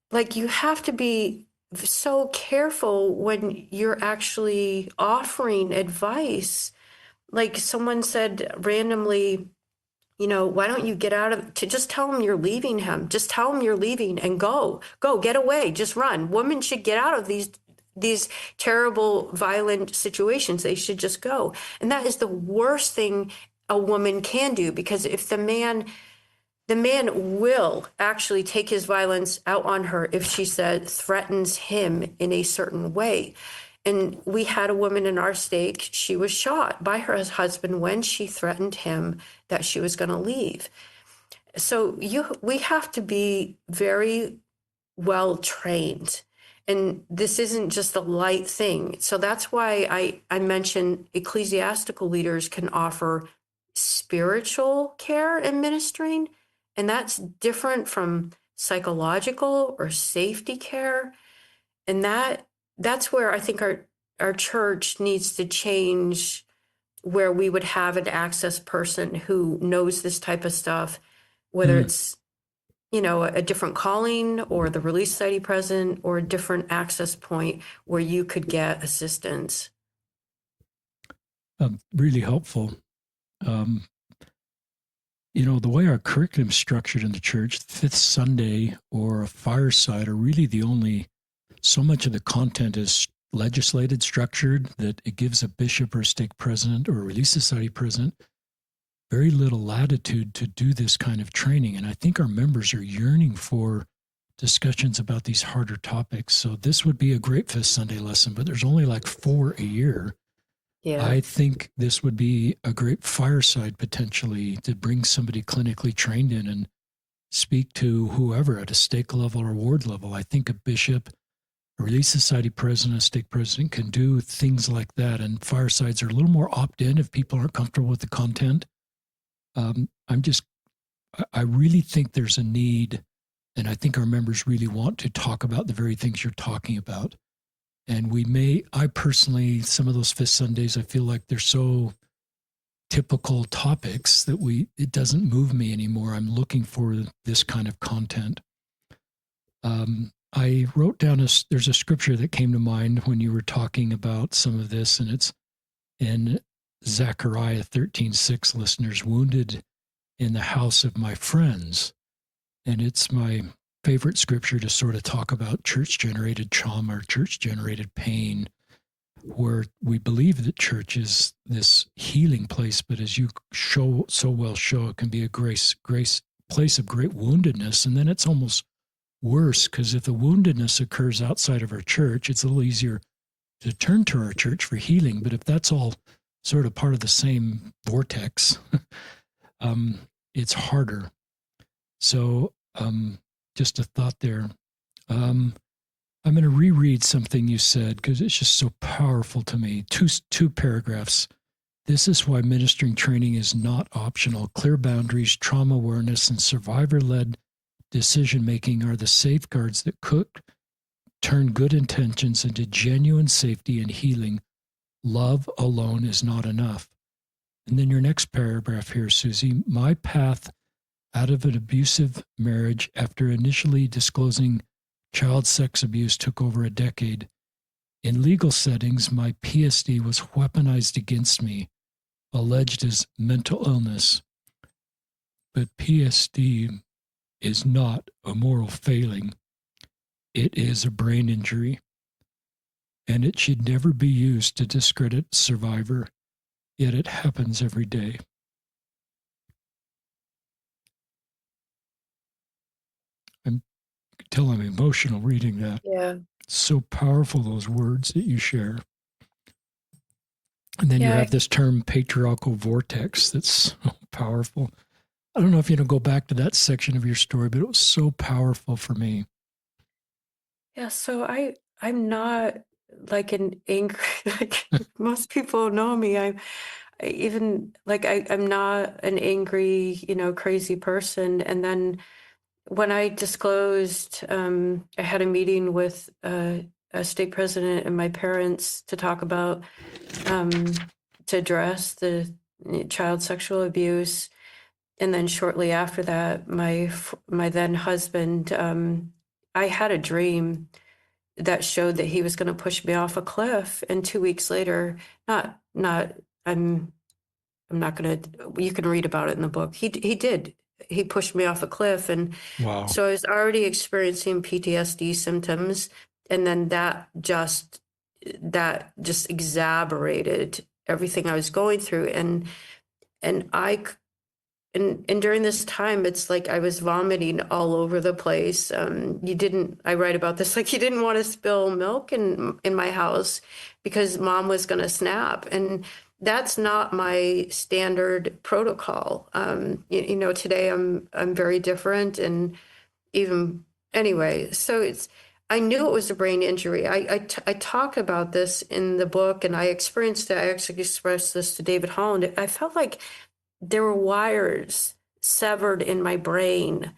like, you have to be so careful when you're actually offering advice. Like someone said randomly, why don't you get out of, to just tell him you're leaving him. Just tell him you're leaving and go, get away, just run. Women should get out of these terrible, violent situations. They should just go. And that is the worst thing a woman can do, because if the man will actually take his violence out on her if she threatens him in a certain way. And we had a woman in our stake, she was shot by her husband when she threatened him that she was going to leave. So we have to be very well trained. And this isn't just a light thing. So that's why I mentioned ecclesiastical leaders can offer spiritual care and ministering. And that's different from psychological or safety care. And that's where I think our church needs to change, where we would have an access person who knows this type of stuff, whether it's, a different calling or the Relief Society president, or a different access point where you could get assistance. Really helpful. The way our curriculum is structured in the church, Fifth Sunday or a fireside are really so much of the content is legislated, structured, that it gives a bishop or a stake president or a Relief Society president very little latitude to do this kind of training. And I think our members are yearning for discussions about these harder topics. So this would be a great Fifth Sunday lesson, but there's only like 4 a year. Yeah. I think this would be a great fireside potentially to bring somebody clinically trained in and speak to whoever at a stake level or ward level. I think a bishop, a Relief Society president, a stake president can do things like that. And firesides are a little more opt in if people aren't comfortable with the content. I'm just, I really think there's a need, and I think our members really want to talk about the very things you're talking about. And I personally, some of those Fifth Sundays, I feel like they're so typical topics that it doesn't move me anymore. I'm looking for this kind of content. I wrote down there's a scripture that came to mind when you were talking about some of this, and it's in Zechariah 13:6, listeners, wounded in the house of my friends. And it's my favorite scripture to sort of talk about church generated trauma or church generated pain, where we believe that church is this healing place, but as you so well show, it can be a grace place of great woundedness. And then it's almost worse, because if the woundedness occurs outside of our church, it's a little easier to turn to our church for healing. But if that's all sort of part of the same vortex, it's harder. So just a thought there. I'm going to reread something you said because it's just so powerful to me. Two paragraphs. This is why ministering training is not optional. Clear boundaries, trauma awareness, and survivor-led decision-making are the safeguards that could turn good intentions into genuine safety and healing. Love alone is not enough. And then your next paragraph here, Susie. My path out of an abusive marriage after initially disclosing child sex abuse took over a decade. In legal settings, my PSD was weaponized against me, alleged as mental illness. But PSD is not a moral failing. It is a brain injury, and it should never be used to discredit survivor, yet it happens every day. I'm emotional reading that. Yeah. It's so powerful, those words that you share. And then you Yeah. have this term patriarchal vortex that's so powerful. I don't know if you go back to that section of your story, but it was so powerful for me. Yeah, so I'm not like an angry like most people know me. I'm not an angry, crazy person. And then when I disclosed, I had a meeting with a state president and my parents to talk about to address the child sexual abuse. And then shortly after that, my then husband, I had a dream that showed that he was going to push me off a cliff. And 2 weeks later, not I'm not going to. You can read about it in the book. He did. He pushed me off a cliff, and Wow. so I was already experiencing PTSD symptoms, and then that just exacerbated everything I was going through, and I and during this time, it's like I was vomiting all over the place. I write about this, like, you didn't want to spill milk in my house because mom was going to snap. And that's not my standard protocol. Today I'm very different. And even anyway, I knew it was a brain injury. I talk about this in the book, and I experienced it. I actually expressed this to David Holland. I felt like there were wires severed in my brain,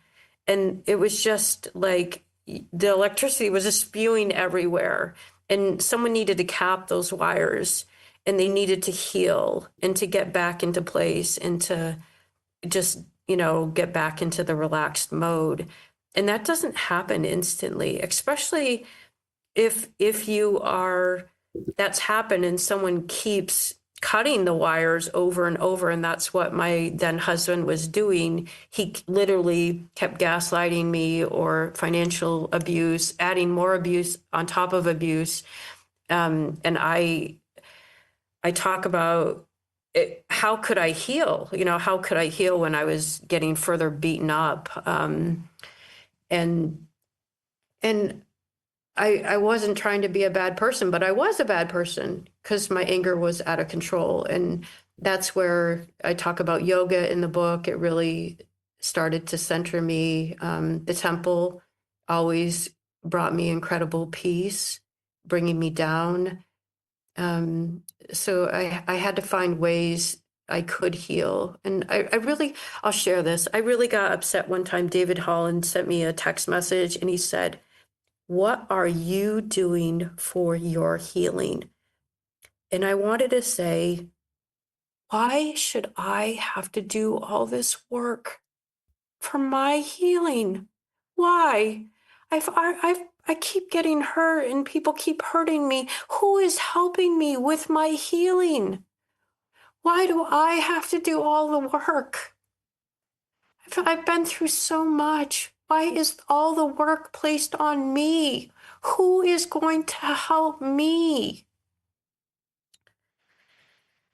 and it was just like the electricity was just spewing everywhere, and someone needed to cap those wires, and they needed to heal and to get back into place and to just get back into the relaxed mode. And that doesn't happen instantly, especially if you are that's happened and someone keeps cutting the wires over and over. And that's what my then husband was doing. He literally kept gaslighting me, or financial abuse, adding more abuse on top of abuse. And I talk about it, how could I heal? How could I heal when I was getting further beaten up? And I wasn't trying to be a bad person, but I was a bad person. because my anger was out of control. And that's where I talk about yoga in the book. It really started to center me. The temple always brought me incredible peace, bringing me down. Um, so I had to find ways I could heal. And I really, I'll share this. I really got upset one time. David Holland sent me a text message and he said, "What are you doing for your healing?" And I wanted to say, why should I have to do all this work for my healing? Why? I keep getting hurt and people keep hurting me. Who is helping me with my healing? Why do I have to do all the work? I've been through so much. Why is all the work placed on me? Who is going to help me?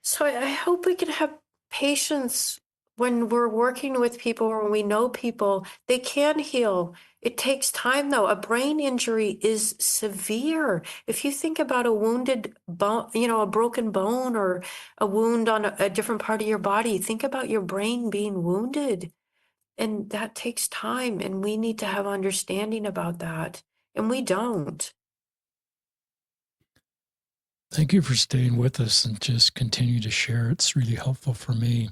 So I hope we can have patience when we're working with people or when we know people. They can heal. It takes time, though. A brain injury is severe. If you think about a wounded bone, a broken bone or a wound on a different part of your body, think about your brain being wounded. And that takes time, and we need to have understanding about that. And we don't. Thank you for staying with us and just continue to share. It's really helpful for me.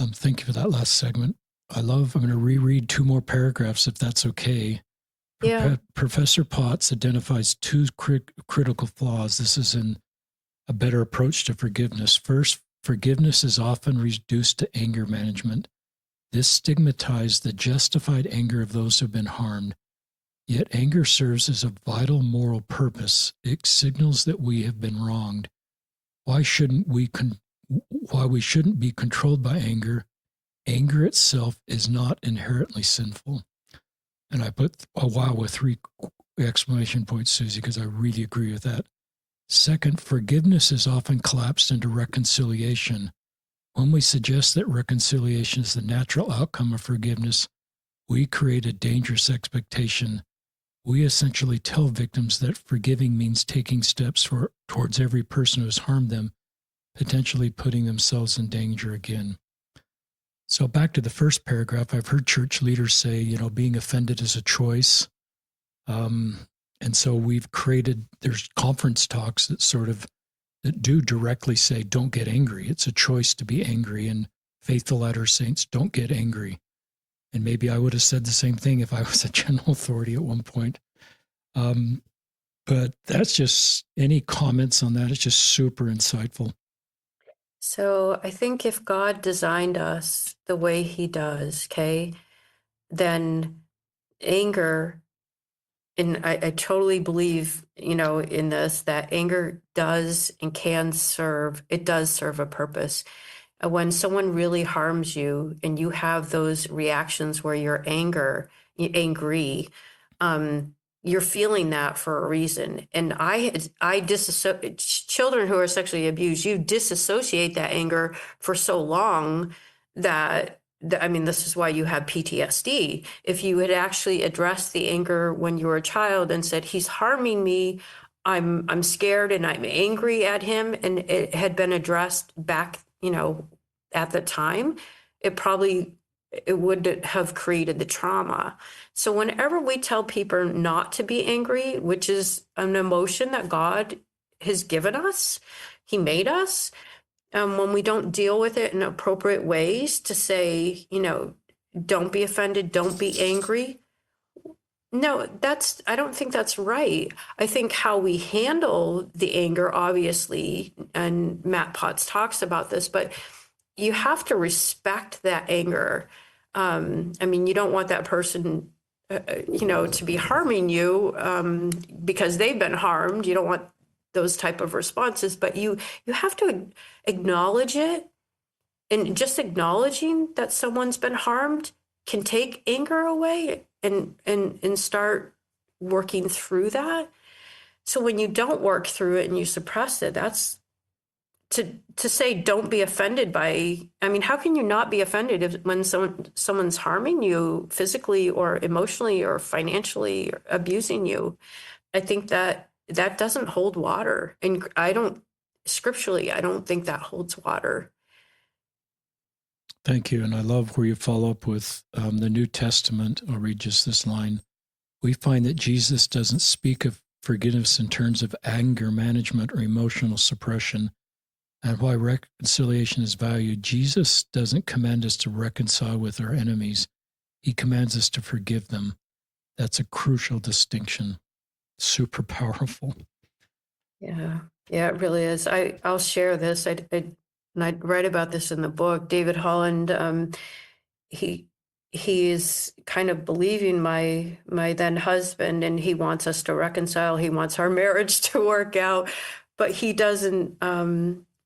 Thank you for that last segment. I'm going to reread 2 more paragraphs if that's okay. Yeah. Professor Potts identifies 2 critical flaws. This is in a better approach to forgiveness. First, forgiveness is often reduced to anger management. This stigmatizes the justified anger of those who have been harmed. Yet anger serves as a vital moral purpose. It signals that we have been wronged. Why we shouldn't be controlled by anger? Anger itself is not inherently sinful. And I put a wow with 3 exclamation points, Susie, because I really agree with that. Second, forgiveness is often collapsed into reconciliation. When we suggest that reconciliation is the natural outcome of forgiveness, we create a dangerous expectation. We essentially tell victims that forgiving means taking steps towards every person who has harmed them, potentially putting themselves in danger again. So back to the first paragraph, I've heard church leaders say, being offended is a choice. And so there's conference talks that do directly say, don't get angry. It's a choice to be angry. And faithful Latter Saints, don't get angry. And maybe I would have said the same thing if I was a general authority at one point. But that's just, any comments on that? It's just super insightful. So I think if God designed us the way he does, okay, then anger, and I totally believe, in this, that anger does and can serve, it does serve a purpose. When someone really harms you and you have those reactions where you're angry, you're feeling that for a reason. And I disassociate. Children who are sexually abused, you disassociate that anger for so long that this is why you have PTSD. If you had actually addressed the anger when you were a child and said, he's harming me, I'm scared and I'm angry at him, and it had been addressed back, at the time, it would have created the trauma. So whenever we tell people not to be angry, which is an emotion that God has given us, he made us, when we don't deal with it in appropriate ways to say, don't be offended, don't be angry. No, I don't think that's right. I think how we handle the anger, obviously, and Matt Potts talks about this, but you have to respect that anger. You don't want that person, to be harming you because they've been harmed. You don't want those type of responses, but you have to acknowledge it, and just acknowledging that someone's been harmed can take anger away and start working through that. So when you don't work through it and you suppress it, that's to say don't be offended by. How can you not be offended when someone's harming you physically or emotionally or financially or abusing you? I think that that doesn't hold water. And scripturally, I don't think that holds water. Thank you. And I love where you follow up with the New Testament. I'll read just this line. We find that Jesus doesn't speak of forgiveness in terms of anger management or emotional suppression. And why reconciliation is valued, Jesus doesn't command us to reconcile with our enemies. He commands us to forgive them. That's a crucial distinction. Super powerful. Yeah, yeah, it really is. I'll share this. And I write about this in the book. David Holland, he he is kind of believing my then husband, and he wants us to reconcile. He wants our marriage to work out, but he doesn't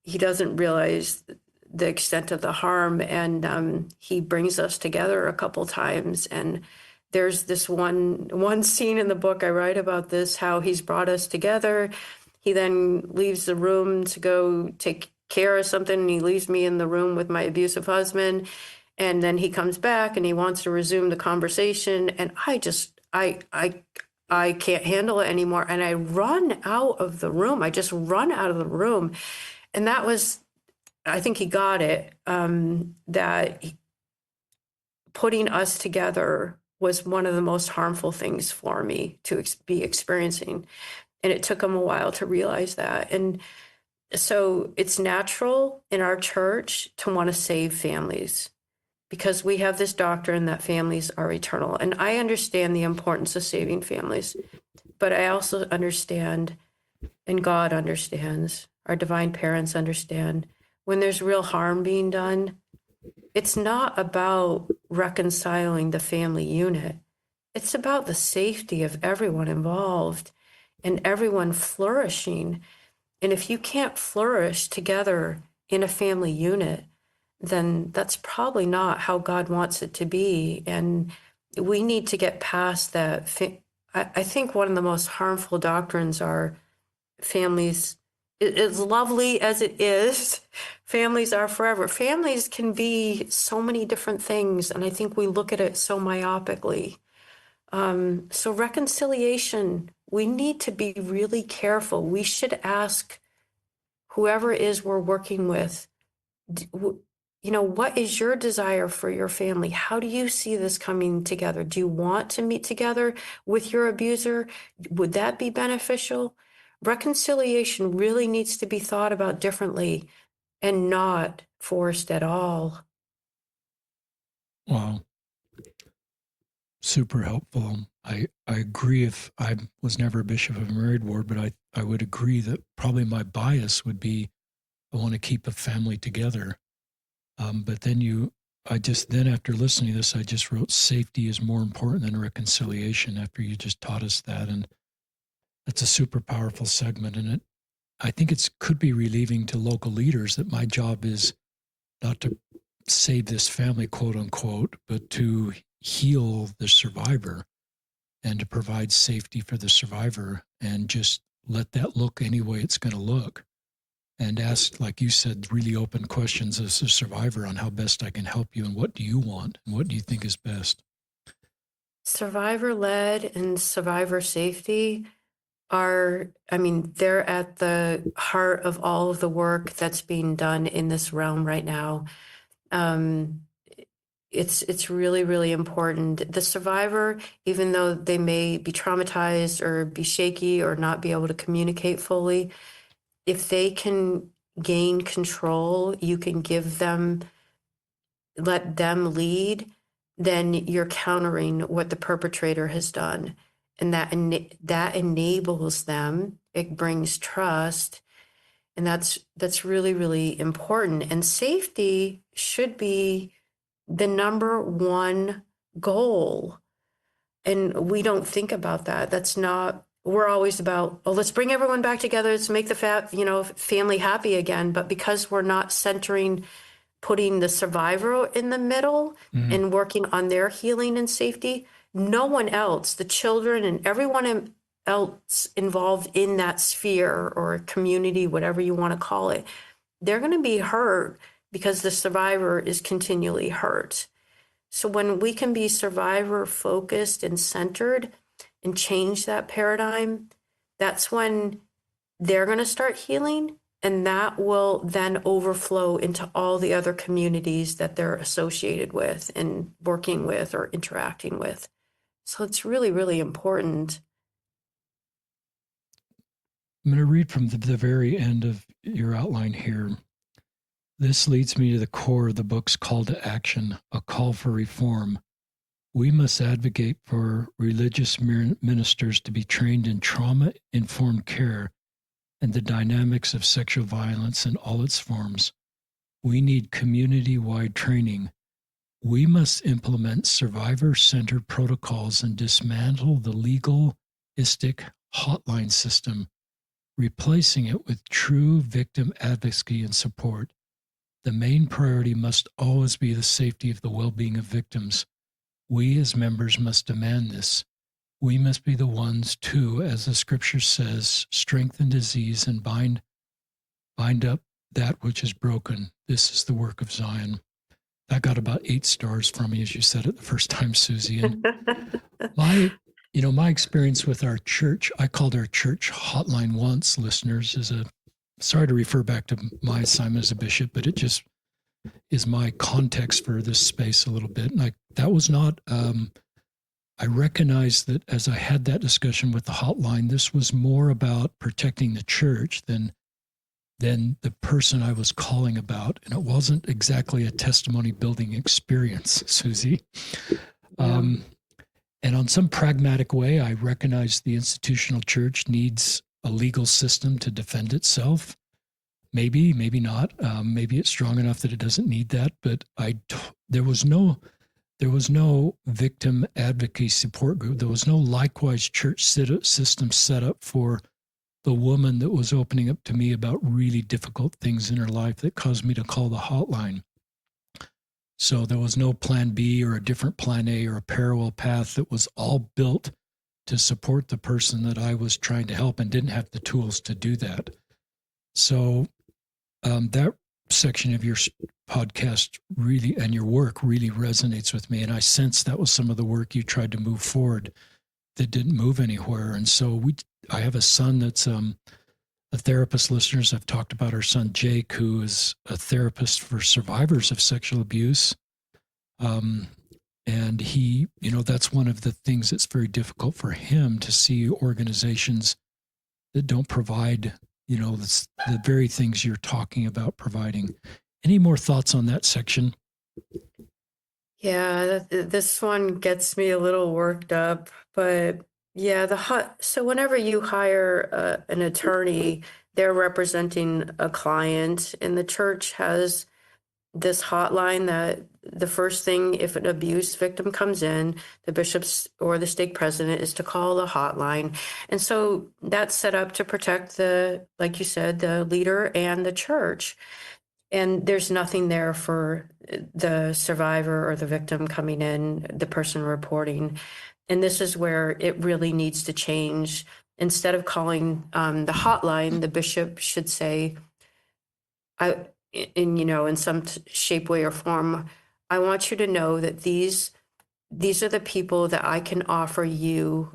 realize the extent of the harm, and he brings us together a couple times. And there's this one scene in the book I write about this, how he's brought us together. He then leaves the room to go take care of something, and he leaves me in the room with my abusive husband. And then he comes back and he wants to resume the conversation. And I can't handle it anymore. And I run out of the room. I just run out of the room. And that was, I think he got it, that putting us together was one of the most harmful things for me to be experiencing. And it took him a while to realize that. And so it's natural in our church to want to save families, because we have this doctrine that families are eternal. And I understand the importance of saving families, but I also understand, and God understands, our divine parents understand, when there's real harm being done, it's not about reconciling the family unit. It's about the safety of everyone involved and everyone flourishing. And if you can't flourish together in a family unit, then that's probably not how God wants it to be. And we need to get past that. I think one of the most harmful doctrines are families. As lovely as it is, families are forever. Families can be so many different things, and I think we look at it so myopically. So reconciliation, we need to be really careful. We should ask whoever it is we're working with, what is your desire for your family? How do you see this coming together? Do you want to meet together with your abuser? Would that be beneficial? Reconciliation really needs to be thought about differently and not forced at all. Wow. Super helpful. I agree. If I was never a bishop of a married ward, but I would agree that probably my bias would be I want to keep a family together. But then after listening to this, I just wrote safety is more important than reconciliation after you just taught us that. And that's a super powerful segment. And I think it could be relieving to local leaders that my job is not to save this family, quote unquote, but to heal the survivor and to provide safety for the survivor, and just let that look any way it's going to look. And ask, like you said, really open questions as a survivor on how best I can help you and what do you want and what do you think is best. Survivor-led and survivor safety they're at the heart of all of the work that's being done in this realm right now. It's really, really important. The survivor, even though they may be traumatized or be shaky or not be able to communicate fully, if they can gain control, you can let them lead, then you're countering what the perpetrator has done. And that enables them. It brings trust. And that's really, really important. And safety should be the number one goal. And we don't think about that. We're always about, oh, let's bring everyone back together. Let's make the family happy again. But because we're not putting the survivor in the middle and working on their healing and safety, no one else, the children and everyone else involved in that sphere or community, whatever you want to call it, they're going to be hurt because the survivor is continually hurt. So when we can be survivor focused and centered and change that paradigm, that's when they're going to start healing. And that will then overflow into all the other communities that they're associated with and working with or interacting with. So it's really, really important. I'm going to read from the very end of your outline here. This leads me to the core of the book's call to action, a call for reform. We must advocate for religious ministers to be trained in trauma-informed care and the dynamics of sexual violence in all its forms. We need community-wide training. We must implement survivor-centered protocols and dismantle the legalistic hotline system, replacing it with true victim advocacy and support. The main priority must always be the safety of the well-being of victims. We as members must demand this. We must be the ones to, as the scripture says, strengthen disease and bind up that which is broken. This is the work of Zion. That got about 8 stars from me, as you said it the first time, Susie. And my experience with our church, I called our church hotline once, listeners, sorry to refer back to my assignment as a bishop, but it just is my context for this space a little bit. And that was not, I recognized that as I had that discussion with the hotline, this was more about protecting the church than the person I was calling about. And it wasn't exactly a testimony building experience, Susie. Yeah. And on some pragmatic way, I recognize the institutional church needs a legal system to defend itself. Maybe not. Maybe it's strong enough that it doesn't need that. But there was no victim advocacy support group. There was no likewise church system set up for the woman that was opening up to me about really difficult things in her life that caused me to call the hotline. So there was no plan B or a different plan A or a parallel path that was all built to support the person that I was trying to help and didn't have the tools to do that. So that section of your podcast really, and your work really resonates with me. And I sense that was some of the work you tried to move forward that didn't move anywhere. And so I have a son that's a therapist. Listeners, I've talked about our son, Jake, who is a therapist for survivors of sexual abuse. And he, that's one of the things that's very difficult for him to see organizations that don't provide, the very things you're talking about providing. Any more thoughts on that section? Yeah, this one gets me a little worked up, but yeah, so whenever you hire an attorney, they're representing a client, and the church has this hotline that the first thing, if an abuse victim comes in, the bishops or the stake president is to call the hotline. And so that's set up to protect like you said, the leader and the church. And there's nothing there for the survivor or the victim coming in, the person reporting. And this is where it really needs to change. Instead of calling the hotline, the bishop should say, in some shape, way, or form, I want you to know that these are the people that I can offer you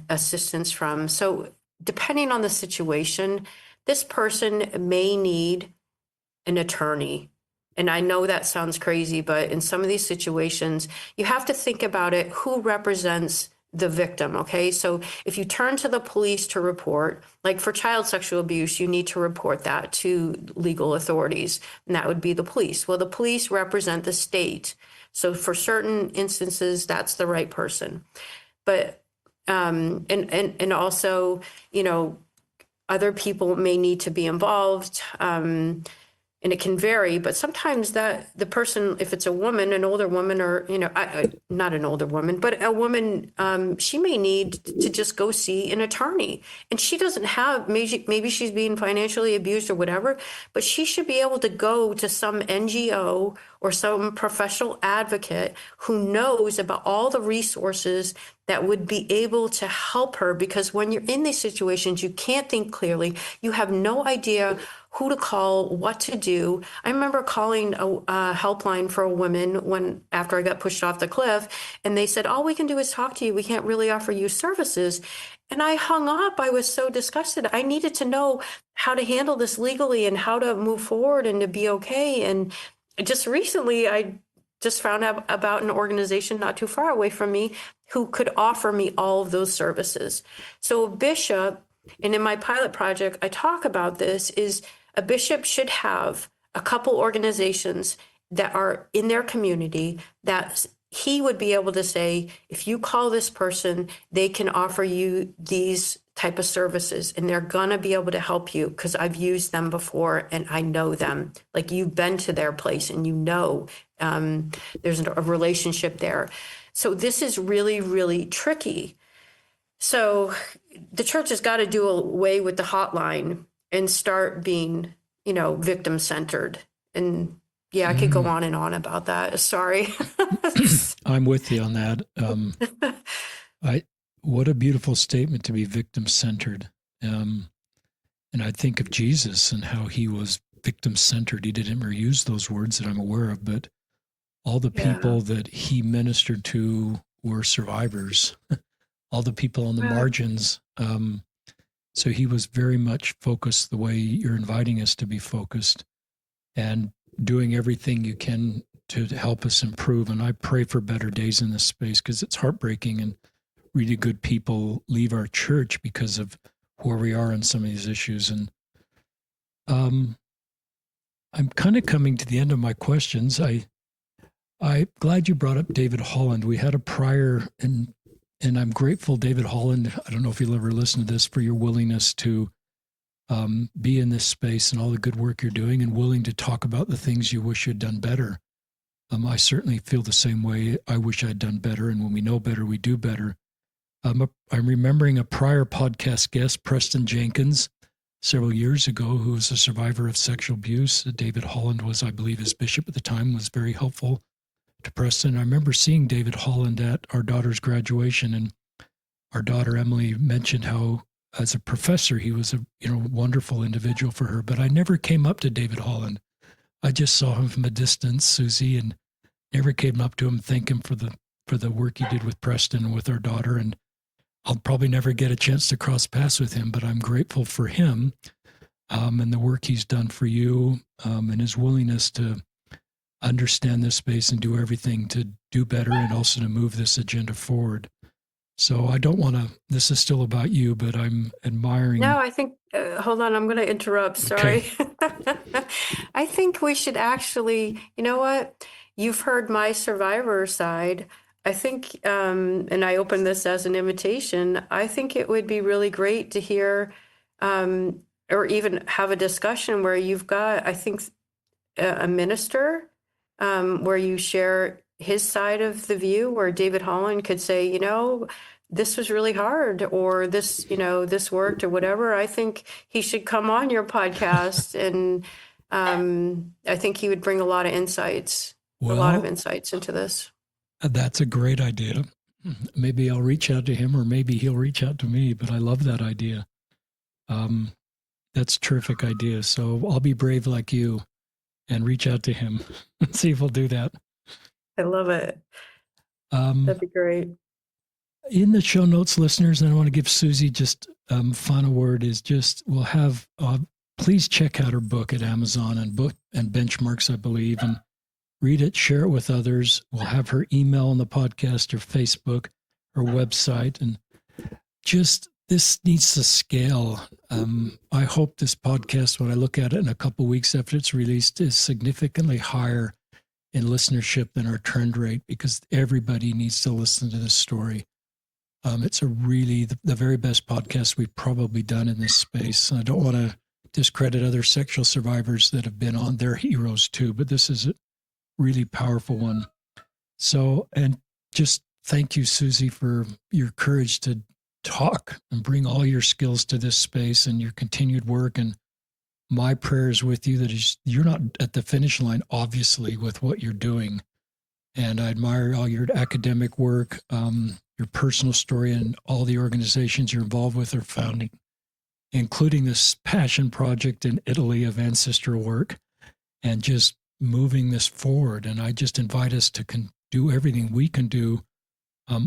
assistance from. So depending on the situation, this person may need an attorney. And I know that sounds crazy, but in some of these situations, you have to think about it. Who represents the victim? Okay. So if you turn to the police to report, like for child sexual abuse, you need to report that to legal authorities, and that would be the police. Well, the police represent the state. So for certain instances, that's the right person. But, and also, other people may need to be involved. And it can vary, but sometimes that the person, if it's a woman, an older woman, or, not an older woman, but a woman, she may need to just go see an attorney. And she doesn't have, maybe she's being financially abused or whatever, but she should be able to go to some NGO or some professional advocate who knows about all the resources that would be able to help her. Because when you're in these situations, you can't think clearly. You have no idea who to call, what to do. I remember calling a helpline for a woman when after I got pushed off the cliff, and they said, all we can do is talk to you. We can't really offer you services. And I hung up. I was so disgusted. I needed to know how to handle this legally and how to move forward and to be okay. And just recently, I just found out about an organization not too far away from me who could offer me all of those services. So a bishop, and in my pilot project, I talk about this, is a bishop should have a couple organizations that are in their community that he would be able to say, if you call this person, they can offer you these type of services and they're gonna be able to help you because I've used them before and I know them. Like you've been to their place and you know there's a relationship there. So this is really, really tricky. So the church has got to do away with the hotline and start being, victim centered. And yeah, I could go on and on about that. Sorry. I'm with you on that. What a beautiful statement to be victim centered. And I think of Jesus and how he was victim centered. He didn't ever use those words that I'm aware of, but all the people that he ministered to were survivors. All the people on the margins. So he was very much focused the way you're inviting us to be focused and doing everything you can to help us improve. And I pray for better days in this space because it's heartbreaking and really good people leave our church because of where we are on some of these issues. And I'm kind of coming to the end of my questions. I'm glad you brought up David Holland. We had a prior, and I'm grateful, David Holland, I don't know if you'll ever listen to this, for your willingness to be in this space and all the good work you're doing and willing to talk about the things you wish you'd done better. I certainly feel the same way. I wish I'd done better. And when we know better, we do better. I'm remembering a prior podcast guest, Preston Jenkins, several years ago, who was a survivor of sexual abuse. David Holland was, I believe, his bishop at the time, was very helpful to Preston. I remember seeing David Holland at our daughter's graduation, and our daughter Emily mentioned how, as a professor, he was a wonderful individual for her. But I never came up to David Holland. I just saw him from a distance, Susie, and never came up to him, thank him for the work he did with Preston and with our daughter. And I'll probably never get a chance to cross paths with him, but I'm grateful for him and the work he's done for you and his willingness to understand this space and do everything to do better and also to move this agenda forward. So I don't want to, this is still about you, but I'm admiring. No, I think, hold on, I'm going to interrupt. Sorry. Okay. I think we should actually, you know what? You've heard my survivor side. I think, and I open this as an invitation, I think it would be really great to hear or even have a discussion where you've got, I think, a minister where you share his side of the view, where David Holland could say, this was really hard, or this, this worked, or whatever. I think he should come on your podcast, and I think he would bring a lot of insights, into this. That's a great idea. Maybe I'll reach out to him, or maybe he'll reach out to me, but I love that idea. That's a terrific idea. So I'll be brave like you and reach out to him and see if he'll do that. I love it. That'd be great. In the show notes, listeners, and I want to give Susie just final word is just, we'll have, please check out her book at Amazon and Benchmarks, I believe, and read it, share it with others. We'll have her email on the podcast, or Facebook, or website. And just, this needs to scale. I hope this podcast, when I look at it in a couple of weeks after it's released, is significantly higher in listenership than our trend rate, because everybody needs to listen to this story. It's a really, the very best podcast we've probably done in this space. And I don't want to discredit other sexual survivors that have been on, their heroes too, but this is really powerful one. So, and just thank you, Susie, for your courage to talk and bring all your skills to this space and your continued work. And my prayers with you that is, you're not at the finish line, obviously, with what you're doing. And I admire all your academic work, your personal story, and all the organizations you're involved with or founding. including this passion project in Italy of ancestral work and just moving this forward. And I just invite us to do everything we can do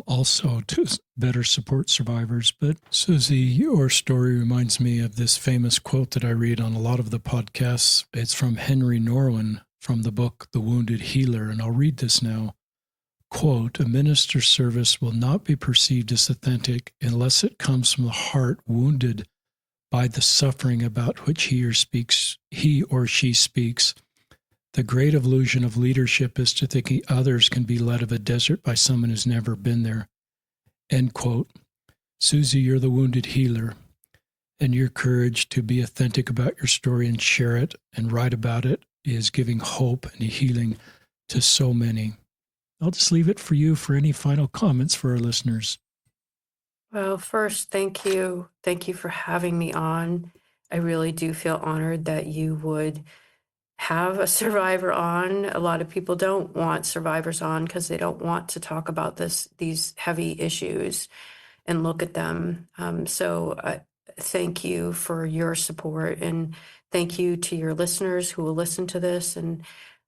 also to better support survivors. But Susie, your story reminds me of this famous quote that I read on a lot of the podcasts. It's from Henry Norwin from the book The Wounded Healer, and I'll read this now. Quote, "A minister's service will not be perceived as authentic unless it comes from the heart wounded by the suffering about which he or she speaks. The great illusion of leadership is to think others can be led of a desert by someone who's never been there." End quote. Susie, you're the wounded healer, and your courage to be authentic about your story and share it and write about it is giving hope and healing to so many. I'll just leave it for you for any final comments for our listeners. Well, first, thank you. Thank you for having me on. I really do feel honored that you would have a survivor on. A lot of people don't want survivors on because they don't want to talk about these heavy issues and look at them. So thank you for your support, and thank you to your listeners who will listen to this. And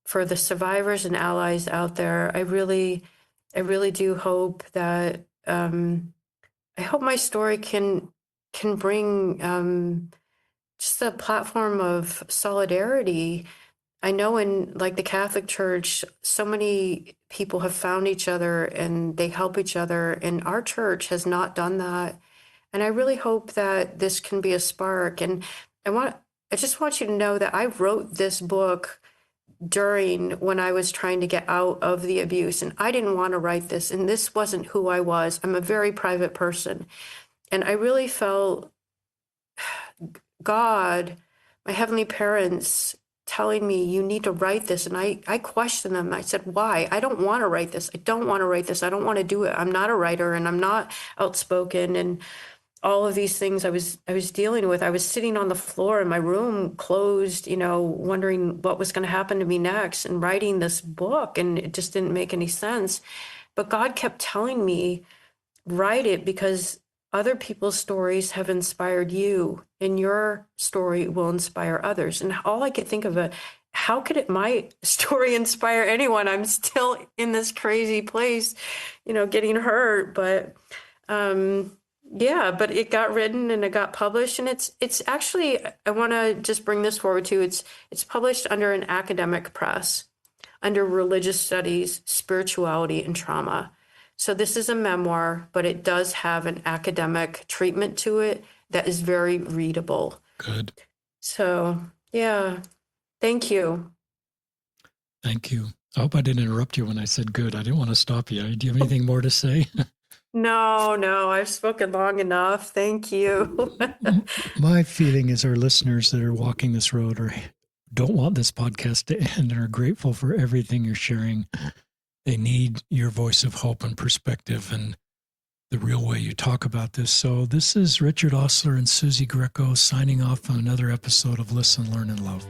for the survivors and allies out there, I really do hope that I hope my story can bring just a platform of solidarity. I know in like the Catholic Church, so many people have found each other and they help each other, and our church has not done that. And I really hope that this can be a spark. And I just want you to know that I wrote this book during when I was trying to get out of the abuse, and I didn't want to write this, and this wasn't who I was. I'm a very private person. And I really felt God, my heavenly parents, telling me, you need to write this. And I questioned them. I said, why? I don't want to write this. I don't want to write this. I don't want to do it. I'm not a writer, and I'm not outspoken. And all of these things I was dealing with. I was sitting on the floor in my room, closed, wondering what was going to happen to me next, and writing this book. And it just didn't make any sense. But God kept telling me, write it, because other people's stories have inspired you, and your story will inspire others. And all I could think of how could my story inspire anyone? I'm still in this crazy place, getting hurt. But but it got written and it got published, and it's actually, I want to just bring this forward too. It's published under an academic press, under religious studies, spirituality, and trauma. So this is a memoir, but it does have an academic treatment to it that is very readable. Good. So, yeah, thank you. Thank you. I hope I didn't interrupt you when I said good. I didn't want to stop you. Do you have anything more to say? No, I've spoken long enough. Thank you. My feeling is our listeners that are walking this road or don't want this podcast to end and are grateful for everything you're sharing. They need your voice of hope and perspective and the real way you talk about this. So this is Richard Osler and Susie Greco signing off on another episode of Listen, Learn, and Love.